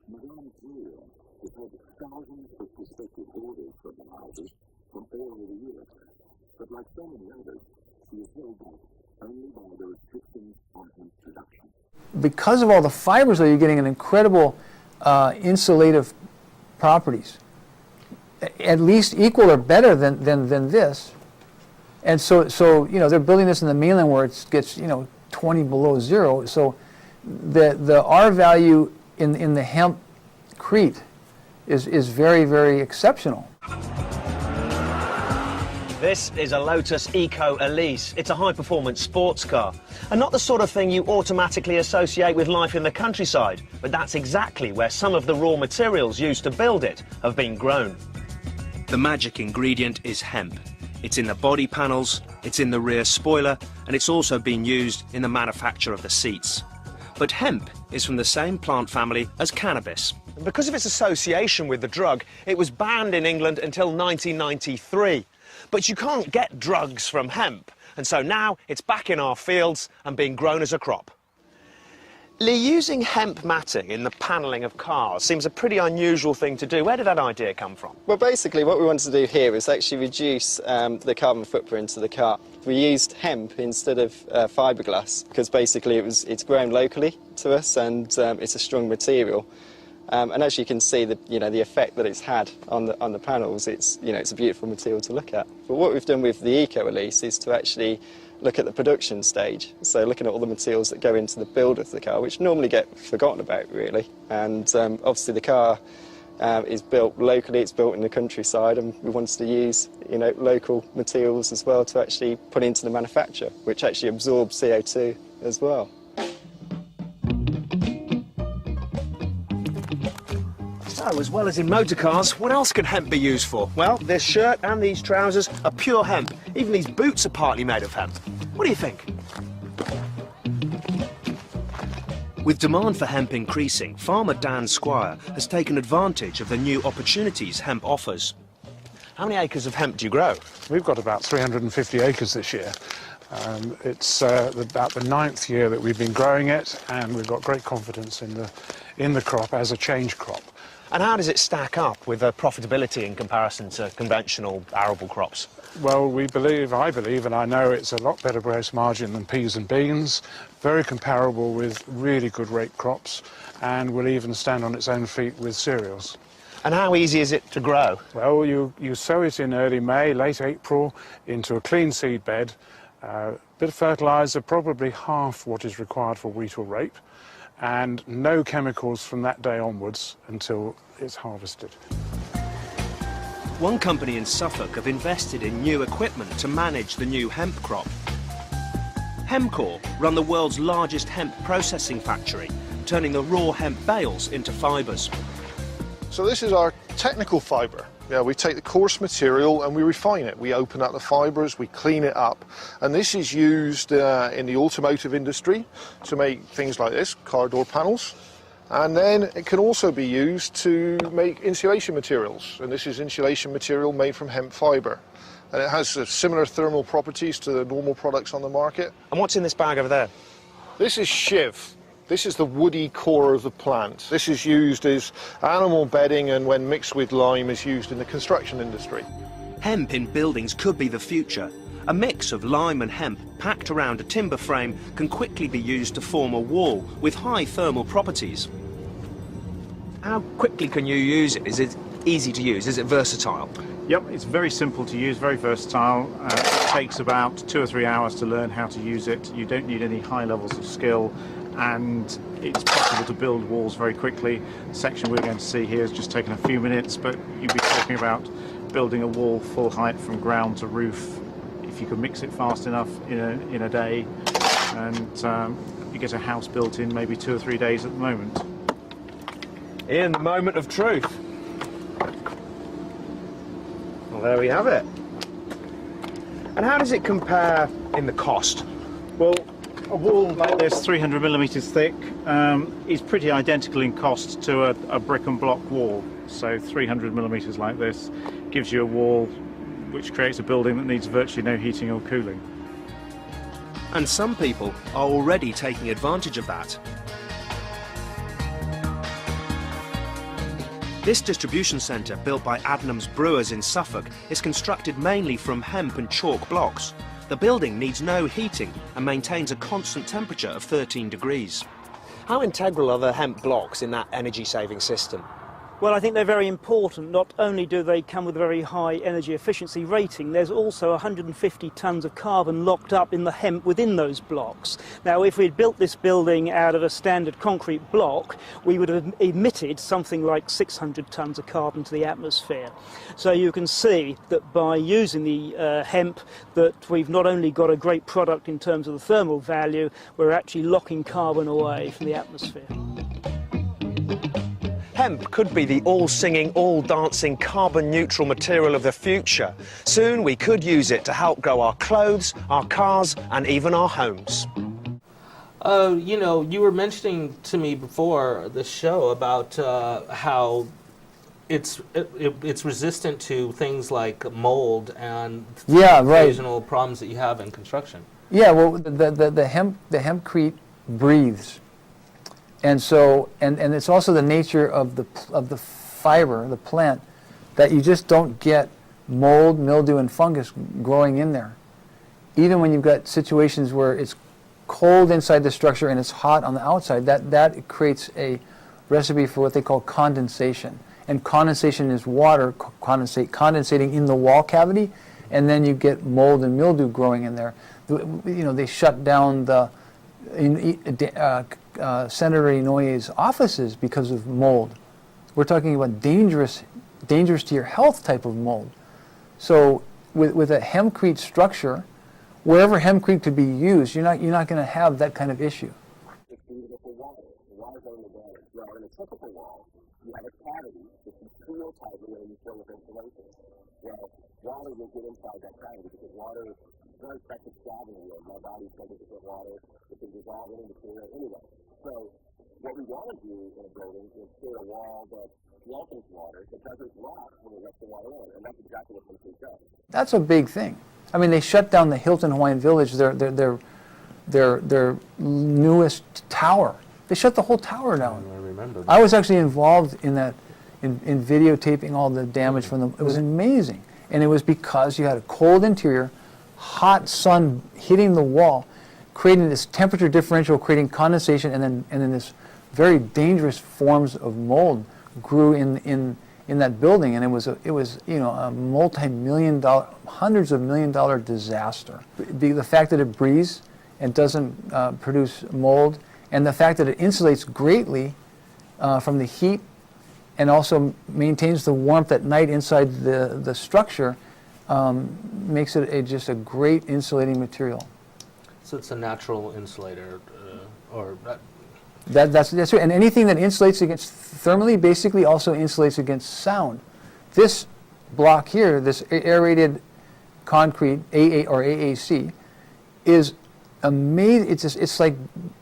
[SPEAKER 4] Madame Material has had thousands of prospective orders from the houses from all over the years. But like so many others, he is held back only by the restrictions on hemp production.
[SPEAKER 3] Because of all the fibers, though, you're getting an incredible insulative properties, at least equal or better than this. And so they're building this in the mainland where it gets 20 below zero. So the R value in the hempcrete is very, very exceptional.
[SPEAKER 22] This is a Lotus Eco Elise. It's a high-performance sports car, and not the sort of thing you automatically associate with life in the countryside, but that's exactly where some of the raw materials used to build it have been grown.
[SPEAKER 23] The magic ingredient is hemp. It's in the body panels, it's in the rear spoiler, and it's also been used in the manufacture of the seats. But hemp is from the same plant family as cannabis.
[SPEAKER 22] Because of its association with the drug, it was banned in England until 1993. But you can't get drugs from hemp, and so now it's back in our fields and being grown as a crop. Lee, using hemp matting in the panelling of cars seems a pretty unusual thing to do. Where did that idea come from?
[SPEAKER 8] Well, basically what we wanted to do here is actually reduce the carbon footprint of the car. We used hemp instead of fiberglass because basically it's grown locally to us, and it's a strong material. And as you can see, the effect that it's had on the panels, it's a beautiful material to look at. But what we've done with the Eco Elise is to actually look at the production stage. So looking at all the materials that go into the build of the car, which normally get forgotten about, really. And obviously the car is built locally, it's built in the countryside, and we wanted to use local materials as well to actually put into the manufacture, which actually absorbs CO2 as well.
[SPEAKER 22] So, as well as in motor cars, what else can hemp be used for? Well, this shirt and these trousers are pure hemp. Even these boots are partly made of hemp. What do you think?
[SPEAKER 23] With demand for hemp increasing, farmer Dan Squire has taken advantage of the new opportunities hemp offers.
[SPEAKER 22] How many acres of hemp do you grow?
[SPEAKER 24] We've got about 350 acres this year. It's about the 9th year that we've been growing it, and we've got great confidence in the crop as a change crop.
[SPEAKER 22] And how does it stack up with profitability in comparison to conventional arable crops?
[SPEAKER 24] Well, I believe, and I know it's a lot better gross margin than peas and beans, very comparable with really good rate crops, and will even stand on its own feet with cereals.
[SPEAKER 22] And how easy is it to grow?
[SPEAKER 24] Well, you sow it in early May, late April, into a clean seed bed, bit of fertiliser, probably half what is required for wheat or rape, and no chemicals from that day onwards until it's harvested.
[SPEAKER 23] One company in Suffolk have invested in new equipment to manage the new hemp crop. Hempcore run the world's largest hemp processing factory, turning the raw hemp bales into fibres.
[SPEAKER 25] So this is our technical fibre. Yeah, we take the coarse material and we refine it. We open up the fibres, we clean it up. And this is used in the automotive industry to make things like this, car door panels. And then it can also be used to make insulation materials. And this is insulation material made from hemp fibre. and it has similar thermal properties to the normal products on the market.
[SPEAKER 22] And what's in this bag over there?
[SPEAKER 25] This is shiv. This is the woody core of the plant. This is used as animal bedding, and when mixed with lime is used in the construction industry.
[SPEAKER 23] Hemp in buildings could be the future. A mix of lime and hemp packed around a timber frame can quickly be used to form a wall with high thermal properties.
[SPEAKER 22] How quickly can you use it? Is it easy to use? Is it versatile?
[SPEAKER 5] Yep, it's very simple to use, very versatile. It takes about 2 or 3 hours to learn how to use it. You don't need any high levels of skill, and it's possible to build walls very quickly. The section we're going to see here has just taken a few minutes, but you'd be talking about building a wall full height from ground to roof if you could mix it fast enough in a day, and you get a house built in maybe 2 or 3 days at the moment.
[SPEAKER 22] In the moment of truth. Well, there we have it. And how does it compare in the cost?
[SPEAKER 5] Well, a wall like this, 300 millimeters thick, is pretty identical in cost to a brick and block wall. So 300 millimeters like this gives you a wall which creates a building that needs virtually no heating or cooling.
[SPEAKER 23] And some people are already taking advantage of that. This distribution centre, built by Adnams Brewers in Suffolk, is constructed mainly from hemp and chalk blocks. The building needs no heating and maintains a constant temperature of 13 degrees.
[SPEAKER 22] How integral are the hemp blocks in that energy-saving system?
[SPEAKER 6] Well, I think they're very important. Not only do they come with a very high energy efficiency rating, there's also 150 tonnes of carbon locked up in the hemp within those blocks. Now, if we'd built this building out of a standard concrete block, we would have emitted something like 600 tonnes of carbon to the atmosphere. So you can see that by using the hemp, that we've not only got a great product in terms of the thermal value, we're actually locking carbon away from the atmosphere.
[SPEAKER 22] Hemp could be the all-singing, all-dancing, carbon-neutral material of the future. Soon we could use it to help grow our clothes, our cars, and even our homes.
[SPEAKER 1] You know, you were mentioning to me before the show about how it's resistant to things like mold and occasional problems that you have in construction.
[SPEAKER 3] Yeah, well, the hempcrete breathes. And so, and it's also the nature of the fiber, the plant, that you just don't get mold, mildew, and fungus growing in there. Even when you've got situations where it's cold inside the structure and it's hot on the outside, that creates a recipe for what they call condensation. And condensation is water condensating in the wall cavity, and then you get mold and mildew growing in there. You know, they shut down the Senator Inouye's offices because of mold. We're talking about dangerous to your health type of mold. So with a hempcrete structure, wherever hempcrete could be used, you're not going to have that kind of issue.
[SPEAKER 4] It's beautiful water. The water's on the ground. Now, in a typical wall, you have a cavity that you seal tightly and you fill with insulation. Well, water will get inside that cavity because water is very effective scavenger wheel. My body's temperature with water, it can dissolve any material anyway. So what we want to do in a building is create a wall that welcomes water, that doesn't rot when it lets the water in, and that's exactly what hempcrete does.
[SPEAKER 3] That's a big thing. I mean, they shut down the Hilton Hawaiian Village, their newest tower. They shut the whole tower down.
[SPEAKER 1] I remember that.
[SPEAKER 3] I was actually involved in that, in videotaping all the damage from them. It was amazing. And it was because you had a cold interior, hot sun hitting the wall, creating this temperature differential, creating condensation, and then this very dangerous forms of mold grew in that building, and it was you know, a multi-million-dollar, hundreds of million-dollar disaster. The fact that it breathes and doesn't produce mold, and the fact that it insulates greatly from the heat, and also maintains the warmth at night inside the structure, makes it just a great insulating material.
[SPEAKER 1] So it's a natural insulator,
[SPEAKER 3] That's right. And anything that insulates against thermally basically also insulates against sound. This block here, this aerated concrete, AA or AAC, is amazing. It's like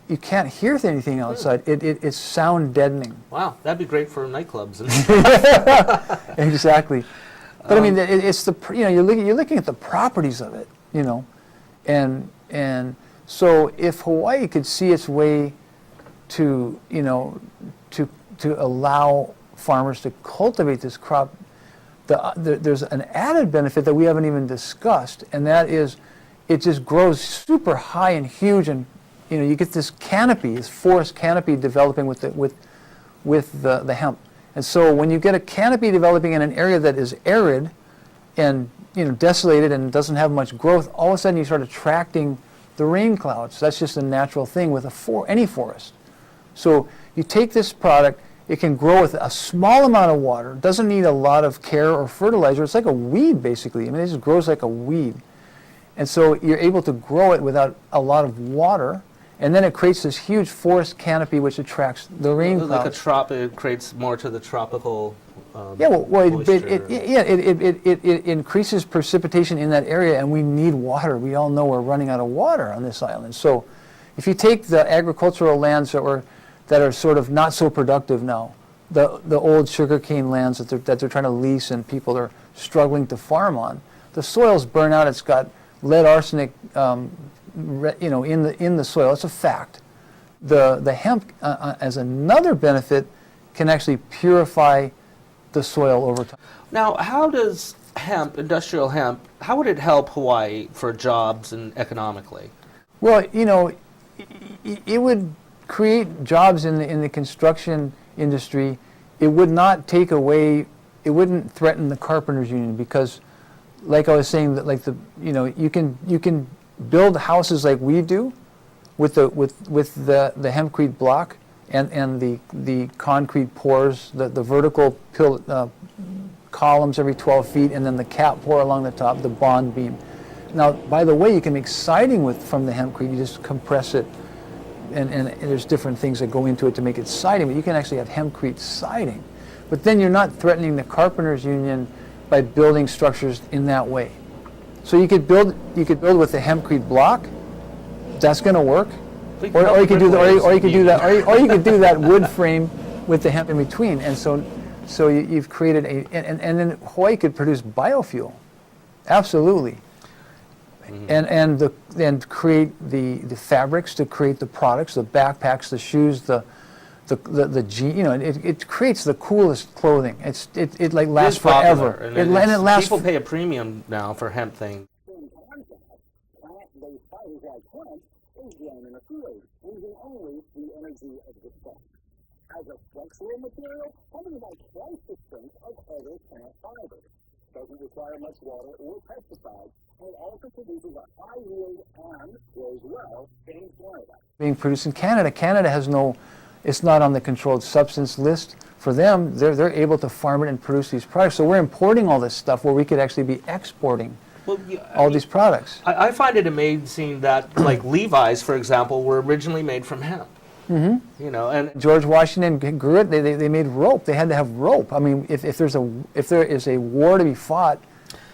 [SPEAKER 3] you can't hear anything outside. It's sound deadening.
[SPEAKER 1] Wow, that'd be great for nightclubs.
[SPEAKER 3] Exactly. But I mean, it's the, you know, you're looking at the properties of it, you know, and so if Hawaii could see its way to, you know, to allow farmers to cultivate this crop, there's an added benefit that we haven't even discussed, and that is it just grows super high and huge, and you know, you get this canopy, this forest canopy developing with the hemp. And so when you get a canopy developing in an area that is arid and, you know, desolated and doesn't have much growth, all of a sudden you start attracting the rain clouds. That's just a natural thing with any forest. So you take this product, it can grow with a small amount of water, doesn't need a lot of care or fertilizer. It's like a weed, basically. I mean, it just grows like a weed. And so you're able to grow it without a lot of water, and then it creates this huge forest canopy which attracts the rain clouds.
[SPEAKER 1] Like it creates more to the tropical
[SPEAKER 3] yeah, it increases precipitation in that area, and we need water. We all know we're running out of water on this island. So if you take the agricultural lands that are sort of not so productive now, the old sugarcane lands that they're trying to lease and people are struggling to farm on, the soil's burn out. It's got lead, arsenic, you know, in the soil. It's a fact. The hemp, as another benefit, can actually purify the soil over time.
[SPEAKER 1] Now, how does hemp, industrial hemp, how would it help Hawaii for jobs and economically?
[SPEAKER 3] Well, you know, it would create jobs in the construction industry. It would not take away, it wouldn't threaten the carpenters union, because like I was saying, that like you know, you can build houses like we do with the hempcrete block and the concrete pours, the vertical columns every 12 feet, and then the cap pour along the top, the bond beam. Now, by the way, you can make siding from the hempcrete. You just compress it, and there's different things that go into it to make it siding, but you can actually have hempcrete siding. But then you're not threatening the carpenters union by building structures in that way. So you could build with the hempcrete block. That's going to work. Or you could do that wood frame with the hemp in between. And so you've created and then Hawaii could produce biofuel, absolutely. And create the fabrics to create the products, the backpacks, the shoes, the you know, it creates the coolest clothing. It like lasts forever.
[SPEAKER 1] And it lasts. People pay a premium now for hemp things.
[SPEAKER 4] Plant-based fibers like hemp is grown in a field using only the energy of the sun. As a structural material, hemp is about twice the strength of other plant fibers. Doesn't require much water or pesticides, and it also produces a high yield and grows well in Canada.
[SPEAKER 3] Being produced in Canada, Canada has no. It's not on the controlled substance list. For them, they're able to farm it and produce these products. So we're importing all this stuff where we could actually be exporting these products.
[SPEAKER 1] I find it amazing that, like Levi's, for example, were originally made from hemp.
[SPEAKER 3] Mm-hmm.
[SPEAKER 1] You know, and
[SPEAKER 3] George Washington grew it. They made rope. They had to have rope. I mean, if there is a war to be fought,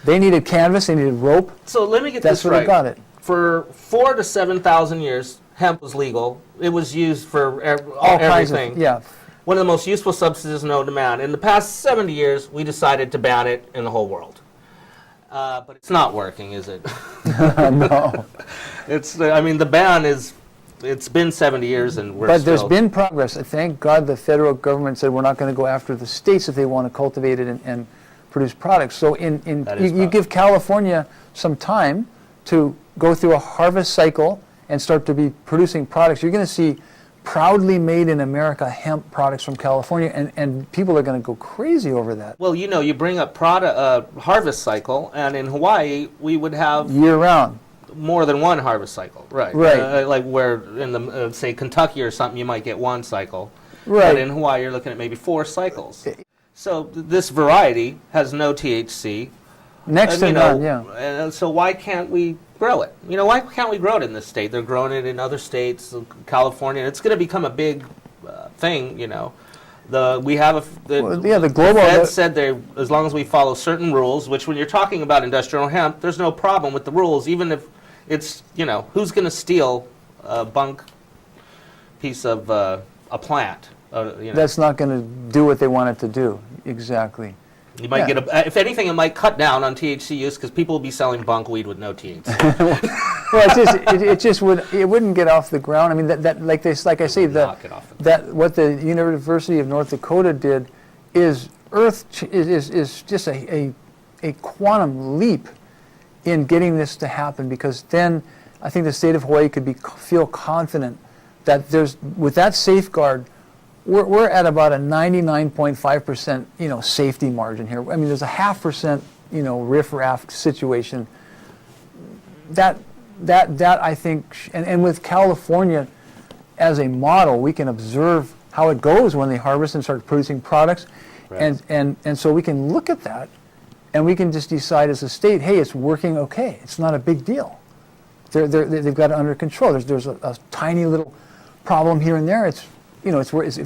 [SPEAKER 3] they needed canvas. They needed rope.
[SPEAKER 1] So let me get this right.
[SPEAKER 3] That's where they got it.
[SPEAKER 1] For 4,000 to 7,000 years, hemp was legal. It was used for
[SPEAKER 3] all kinds
[SPEAKER 1] everything.
[SPEAKER 3] Of, yeah.
[SPEAKER 1] One of the most useful substances known to man. In the past 70 years, we decided to ban it in the whole world. But it's not working, is it?
[SPEAKER 3] No.
[SPEAKER 1] I mean, the ban is. It's been 70 years, and we're.
[SPEAKER 3] But there's been progress. Thank God the federal government said we're not going to go after the states if they want to cultivate it and produce products. So you give California some time to go through a harvest cycle and start to be producing products. You're going to see proudly made in America hemp products from California, and people are going to go crazy over that.
[SPEAKER 1] Well, you know, you bring up harvest cycle, and in Hawaii we would have
[SPEAKER 3] year-round.
[SPEAKER 1] More than one harvest cycle, right?
[SPEAKER 3] Right.
[SPEAKER 1] Like where in the say Kentucky or something, you might get one cycle.
[SPEAKER 3] Right.
[SPEAKER 1] But in Hawaii, you're looking at maybe 4 cycles. So this variety has no THC.
[SPEAKER 3] Next to none, yeah.
[SPEAKER 1] And so why can't we grow it? You know, why can't we grow it in this state? They're growing it in other states, California. It's going to become a big thing, you know. The global Fed said as long as we follow certain rules, which when you're talking about industrial hemp, there's no problem with the rules, even if it's, you know, who's going to steal a bunk piece of a plant? You know?
[SPEAKER 3] That's not going to do what they want it to do. Exactly.
[SPEAKER 1] You might get if anything, it might cut down on THC use because people will be selling bunk weed with no THC.
[SPEAKER 3] Well, it wouldn't get off the ground. I mean, like I say, what the University of North Dakota did is is just a quantum leap in getting this to happen, because then I think the state of Hawaii could feel confident that with that safeguard, we're at about a 99.5% safety margin here. I mean, there's a 0.5% riffraff situation. That I think, and with California as a model, we can observe how it goes when they harvest and start producing products, right. and so we can look at that, and we can just decide as a state, hey, it's working okay. It's not a big deal. They've got it under control. There's a tiny little problem here and there. If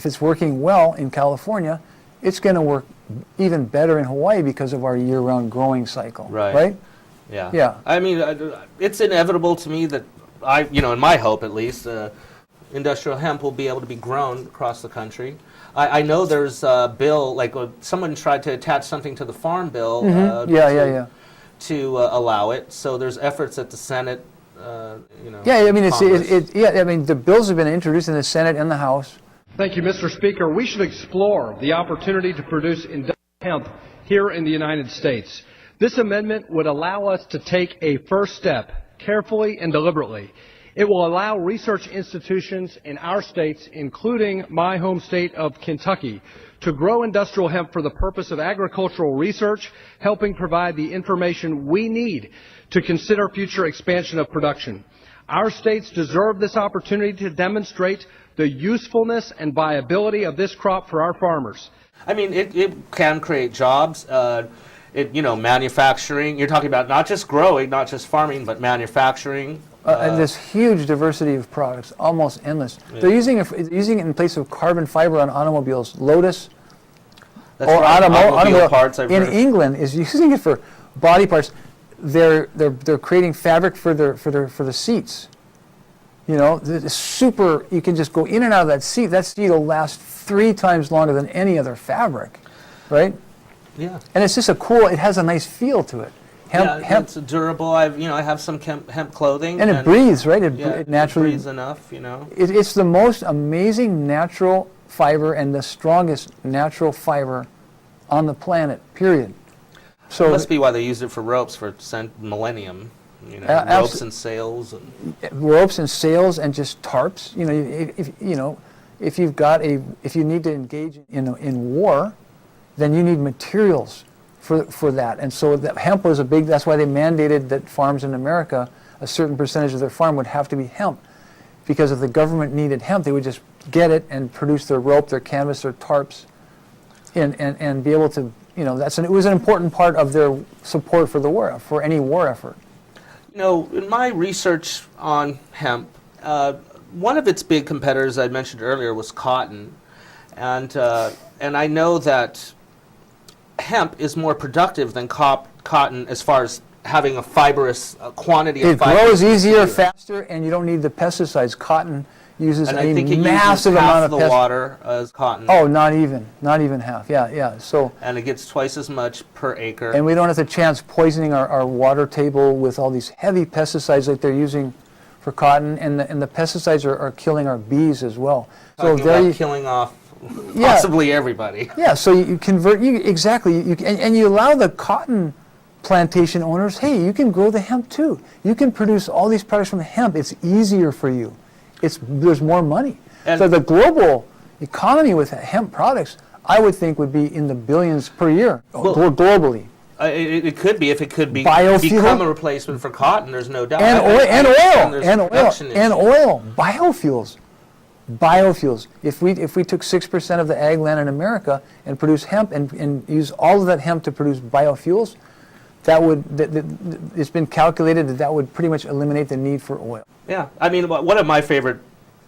[SPEAKER 3] it's working well in California, it's going to work even better in Hawaii because of our year-round growing cycle. Right?
[SPEAKER 1] Yeah.
[SPEAKER 3] Yeah.
[SPEAKER 1] I mean, it's inevitable to me that in my hope at least, industrial hemp will be able to be grown across the country. I know there's a bill, like someone tried to attach something to the Farm Bill to allow it. So there's efforts at the Senate.
[SPEAKER 3] Yeah, I mean, I mean, the bills have been introduced in the Senate and the House.
[SPEAKER 7] Thank you, Mr. Speaker. We should explore the opportunity to produce industrial hemp here in the United States. This amendment would allow us to take a first step, carefully and deliberately. It will allow research institutions in our states, including my home state of Kentucky, to grow industrial hemp for the purpose of agricultural research, helping provide the information we need to consider future expansion of production. Our states deserve this opportunity to demonstrate the usefulness and viability of this crop for our farmers.
[SPEAKER 1] I mean, it can create jobs. Manufacturing. You're talking about not just growing, not just farming, but manufacturing.
[SPEAKER 3] And this huge diversity of products, almost endless. Yeah. They're using it in place of carbon fiber on automobiles. Lotus, automobile
[SPEAKER 1] parts.
[SPEAKER 3] In England is using it for body parts. They're creating fabric for the seats. Super. You can just go in and out of that seat. That seat will last 3 times longer than any other fabric, right?
[SPEAKER 1] Yeah.
[SPEAKER 3] And it's just it has a nice feel to it.
[SPEAKER 1] Hemp, it's durable. I have some hemp clothing.
[SPEAKER 3] And it breathes, right? It naturally
[SPEAKER 1] breathes enough,
[SPEAKER 3] It's the most amazing natural fiber and the strongest natural fiber on the planet, period.
[SPEAKER 1] So it must be why they used it for ropes for millennium. Ropes and sails.
[SPEAKER 3] Ropes and sails and just tarps. If you need to engage in war, then you need materials for that. And so hemp was that's why they mandated that farms in America, a certain percentage of their farm would have to be hemp. Because if the government needed hemp, they would just get it and produce their rope, their canvas, their tarps, and be able to, it was an important part of their support for the war, for any war effort.
[SPEAKER 1] In my research on hemp, one of its big competitors I mentioned earlier was cotton. And I know that hemp is more productive than cotton as far as having a fibrous quantity of fiber.
[SPEAKER 3] It grows easier, faster, and you don't need the pesticides. Cotton uses a massive amount of
[SPEAKER 1] the water as cotton.
[SPEAKER 3] Oh, not even half. Yeah. So.
[SPEAKER 1] And it gets twice as much per acre.
[SPEAKER 3] And we don't have the chance poisoning our water table with all these heavy pesticides like they're using for cotton, and the pesticides are killing our bees as well.
[SPEAKER 1] So they're killing off possibly everybody.
[SPEAKER 3] Yeah, so you convert, and you allow the cotton plantation owners, hey, you can grow the hemp too. You can produce all these products from the hemp. It's easier for you. There's more money. So the global economy with hemp products, I would think, would be in the billions per year, globally.
[SPEAKER 1] It could be, if it could be
[SPEAKER 3] become
[SPEAKER 1] a replacement for cotton. There's no doubt.
[SPEAKER 3] And oil, biofuels. If we took 6% of the ag land in America and produce hemp and use all of that hemp to produce biofuels, it's been calculated that would pretty much eliminate the need for oil.
[SPEAKER 1] Yeah, I mean, one of my favorite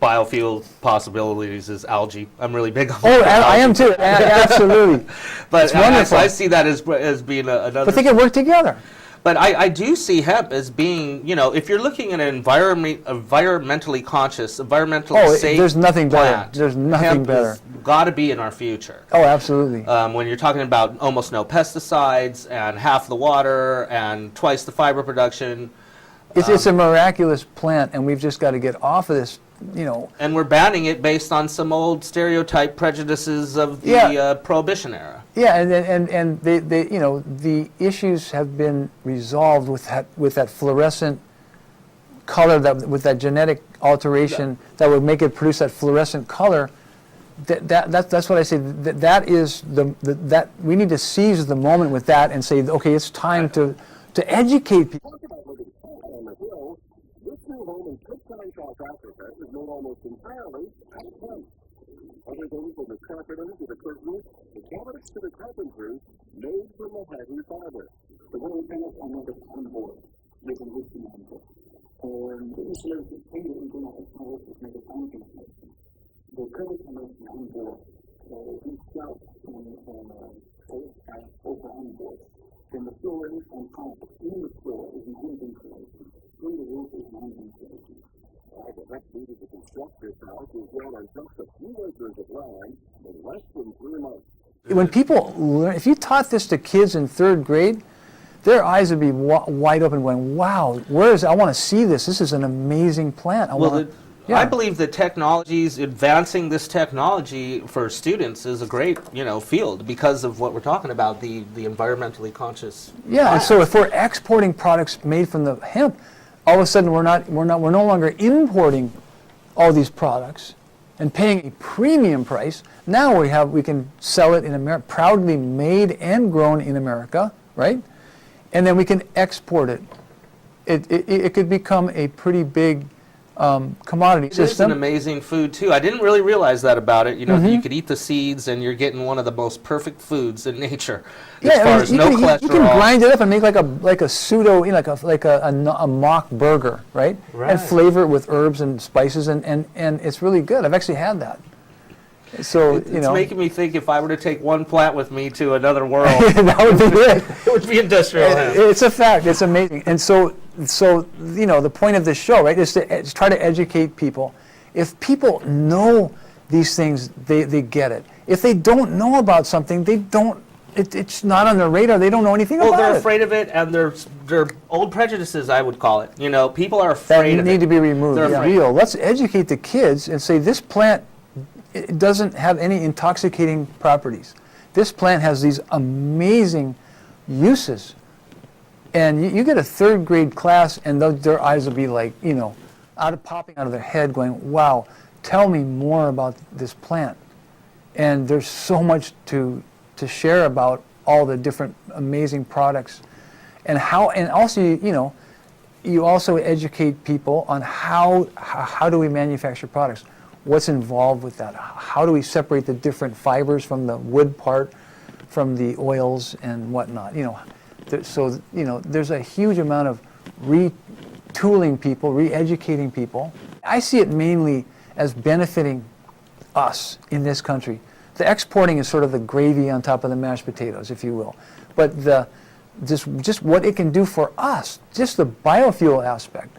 [SPEAKER 1] biofuel possibilities is algae. I'm really big on
[SPEAKER 3] I am too, absolutely.
[SPEAKER 1] But it's wonderful. I see that as being another.
[SPEAKER 3] But they can work together.
[SPEAKER 1] But I do see hemp as being, you know, if you're looking at an environmentally conscious, environmentally safe
[SPEAKER 3] there's nothing
[SPEAKER 1] plant,
[SPEAKER 3] better. There's nothing better.
[SPEAKER 1] Got to be in our future.
[SPEAKER 3] Oh, absolutely.
[SPEAKER 1] When you're talking about almost no pesticides and half the water and twice the fiber production.
[SPEAKER 3] It's a miraculous plant, and we've just got to get off of this, you know.
[SPEAKER 1] And we're banning it based on some old stereotype prejudices of the Prohibition era.
[SPEAKER 3] Yeah, and they you know, the issues have been resolved with that fluorescent color, with that genetic alteration that would make it produce that fluorescent color. That's what I say. That is that we need to seize the moment with that and say, okay, it's time to educate people.
[SPEAKER 4] This new home in Cape Town, South Africa is made almost entirely out of hemp. Everything from the carpenters to the curtains, the cabinets to the carpentry, made from mahogany fiber. The whole thing is another on board. You can listen on board. And the insulation is painted into a house that makes a fountain. The cover connects on board. Each shelf and over on board. And the storage on top in the store is an insulation. In the roof is an insulation. The rest needed to construct this house as well as just a few acres of land in less than 3 months.
[SPEAKER 3] When people learn, if you taught this to kids in 3rd grade, their eyes would be wide open going, wow, I want to see this. This is an amazing plant.
[SPEAKER 1] I believe that advancing this technology for students is a great, you know, field because of what we're talking about, the environmentally conscious.
[SPEAKER 3] Yeah, and so if we're exporting products made from the hemp, all of a sudden we're no longer importing all these products and paying a premium price. Now we can sell it in America, proudly made and grown in America, right? And then we can export it. It could become a pretty big commodity system.
[SPEAKER 1] It's an amazing food too. I didn't really realize that about it. You know, you could eat the seeds, and you're getting one of the most perfect foods in nature. As far as no cholesterol.
[SPEAKER 3] You can grind it up and make like a pseudo, you know, like a mock burger, right? And flavor it with herbs and spices, and it's really good. I've actually had that. So
[SPEAKER 1] it's making me think if I were to take one plant with me to another world,
[SPEAKER 3] that would be it.
[SPEAKER 1] It would be industrial hemp.
[SPEAKER 3] It's a fact. It's amazing. And so you know, the point of this show, right, is to try to educate people. If people know these things, they get it. If they don't know about something, they don't. It's not on their radar. They don't know anything about it.
[SPEAKER 1] Well, they're afraid of it, and they're old prejudices, I would call it. You know, people are afraid of it.
[SPEAKER 3] That need to be removed.
[SPEAKER 1] They're afraid.
[SPEAKER 3] Real. Let's educate the kids and say this plant, it doesn't have any intoxicating properties. This plant has these amazing uses. And you get a 3rd grade class, and their eyes will be like, you know, popping out of their head going, wow, tell me more about this plant. And there's so much to share about all the different amazing products. And also, you know, you also educate people on how do we manufacture products. What's involved with that? How do we separate the different fibers from the wood part, from the oils and whatnot? You know, so you know, there's a huge amount of retooling people, re-educating people. I see it mainly as benefiting us in this country. The exporting is sort of the gravy on top of the mashed potatoes, if you will. But just what it can do for us, just the biofuel aspect.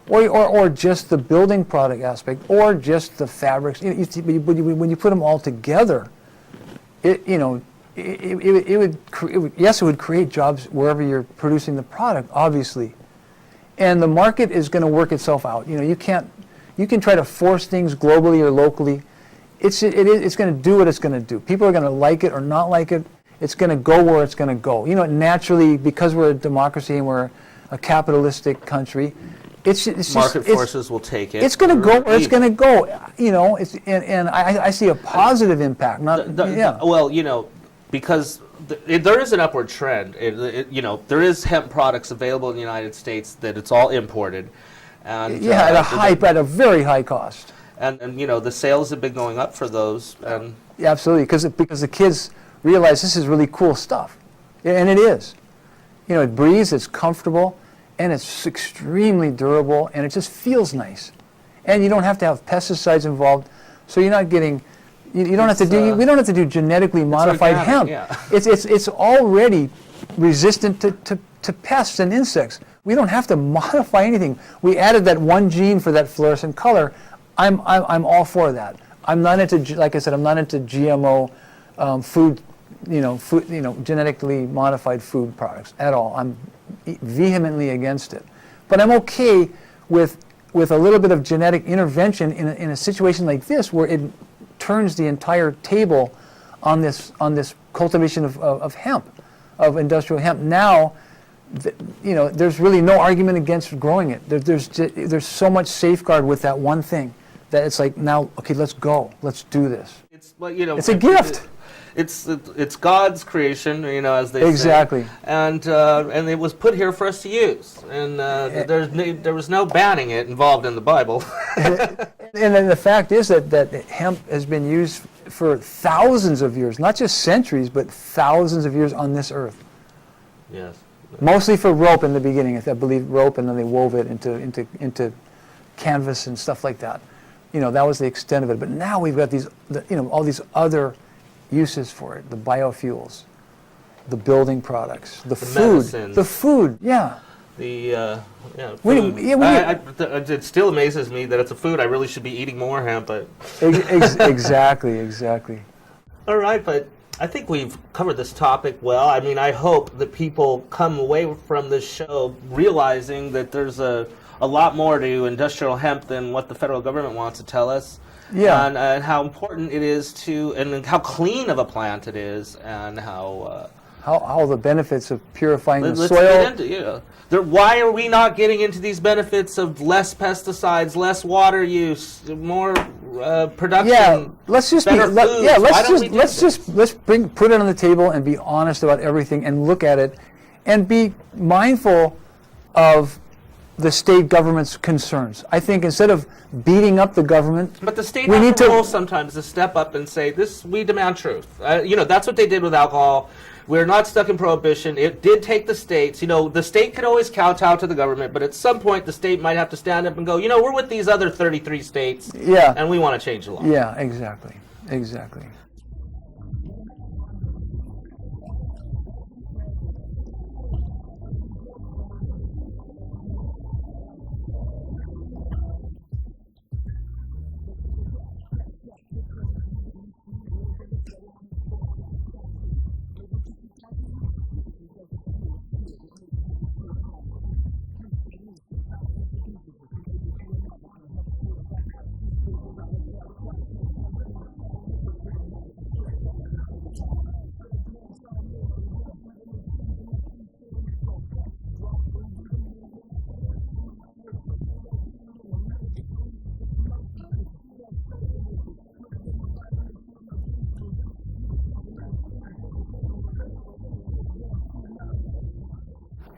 [SPEAKER 3] Or just the building product aspect, or just the fabrics. You know, when you put them all together, it would create jobs wherever you're producing the product, obviously, and the market is going to work itself out. You know, you can try to force things globally or locally. It's going to do what it's going to do. People are going to like it or not like it. It's going to go where it's going to go. You know, naturally, because we're a democracy and we're a capitalistic country.
[SPEAKER 1] Market forces will take it.
[SPEAKER 3] It's going to go where it's going to go. You know, and I see a positive impact.
[SPEAKER 1] Well, you know, because there is an upward trend. You know, there is hemp products available in the United States that it's all imported. And,
[SPEAKER 3] at a very high cost.
[SPEAKER 1] And you know, the sales have been going up for those. And
[SPEAKER 3] yeah, absolutely, because the kids realize this is really cool stuff, and it is. You know, it breathes, it's comfortable, and it's extremely durable, and it just feels nice. And you don't have to have pesticides involved, so you're not getting. You don't have to do. We don't have to do genetically modified hemp.
[SPEAKER 1] Yeah.
[SPEAKER 3] It's already resistant to to pests and insects. We don't have to modify anything. We added that one gene for that fluorescent color. I'm all for that. I'm not into, like I said, I'm not into GMO food, genetically modified food products at all. I'm vehemently against it. But I'm okay with a little bit of genetic intervention in a situation like this, where it turns the entire table on this cultivation of hemp, of industrial hemp. Now, there's really no argument against growing it. There's so much safeguard with that one thing that it's like, now, okay, let's go, let's do this.
[SPEAKER 1] It's
[SPEAKER 3] a gift.
[SPEAKER 1] It's God's creation, as they
[SPEAKER 3] exactly.
[SPEAKER 1] say. And it was put here for us to use. And there was no banning it involved in the Bible.
[SPEAKER 3] And then the fact is that hemp has been used for thousands of years, not just centuries, but thousands of years on this earth.
[SPEAKER 1] Yes.
[SPEAKER 3] Mostly for rope in the beginning, I believe rope, and then they wove it into canvas and stuff like that. That was the extent of it. But now we've got these, all these other uses for it: the biofuels, the building products, the food,
[SPEAKER 1] medicines.
[SPEAKER 3] the food. Yeah.
[SPEAKER 1] The food. It still amazes me that it's a food. I really should be eating more hemp, but
[SPEAKER 3] exactly.
[SPEAKER 1] All right, but I think we've covered this topic well. I mean, I hope that people come away from this show realizing that there's a lot more to industrial hemp than what the federal government wants to tell us.
[SPEAKER 3] Yeah.
[SPEAKER 1] And how important it is and how clean of a plant it is, and how
[SPEAKER 3] the benefits of purifying the soil.
[SPEAKER 1] Why are we not getting into these benefits of less pesticides, less water use, more production?
[SPEAKER 3] Yeah, let's just
[SPEAKER 1] better foods?
[SPEAKER 3] let's put it on the table and be honest about everything and look at it, and be mindful of the state government's concerns. I think instead of beating up the government,
[SPEAKER 1] but the state has a role sometimes to step up and say, we demand truth. That's what they did with alcohol. We're not stuck in prohibition. It did take the states. The state could always kowtow to the government, but at some point the state might have to stand up and go, we're with these other 33 states, and we want to change the law.
[SPEAKER 3] Yeah, exactly.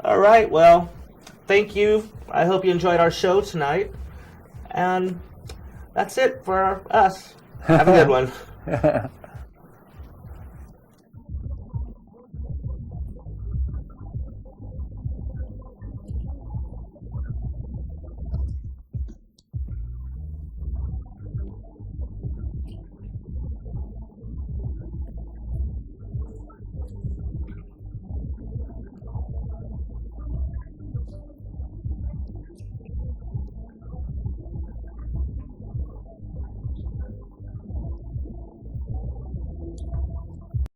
[SPEAKER 1] All right, well, thank you. I hope you enjoyed our show tonight. And that's it for us. Have a good one.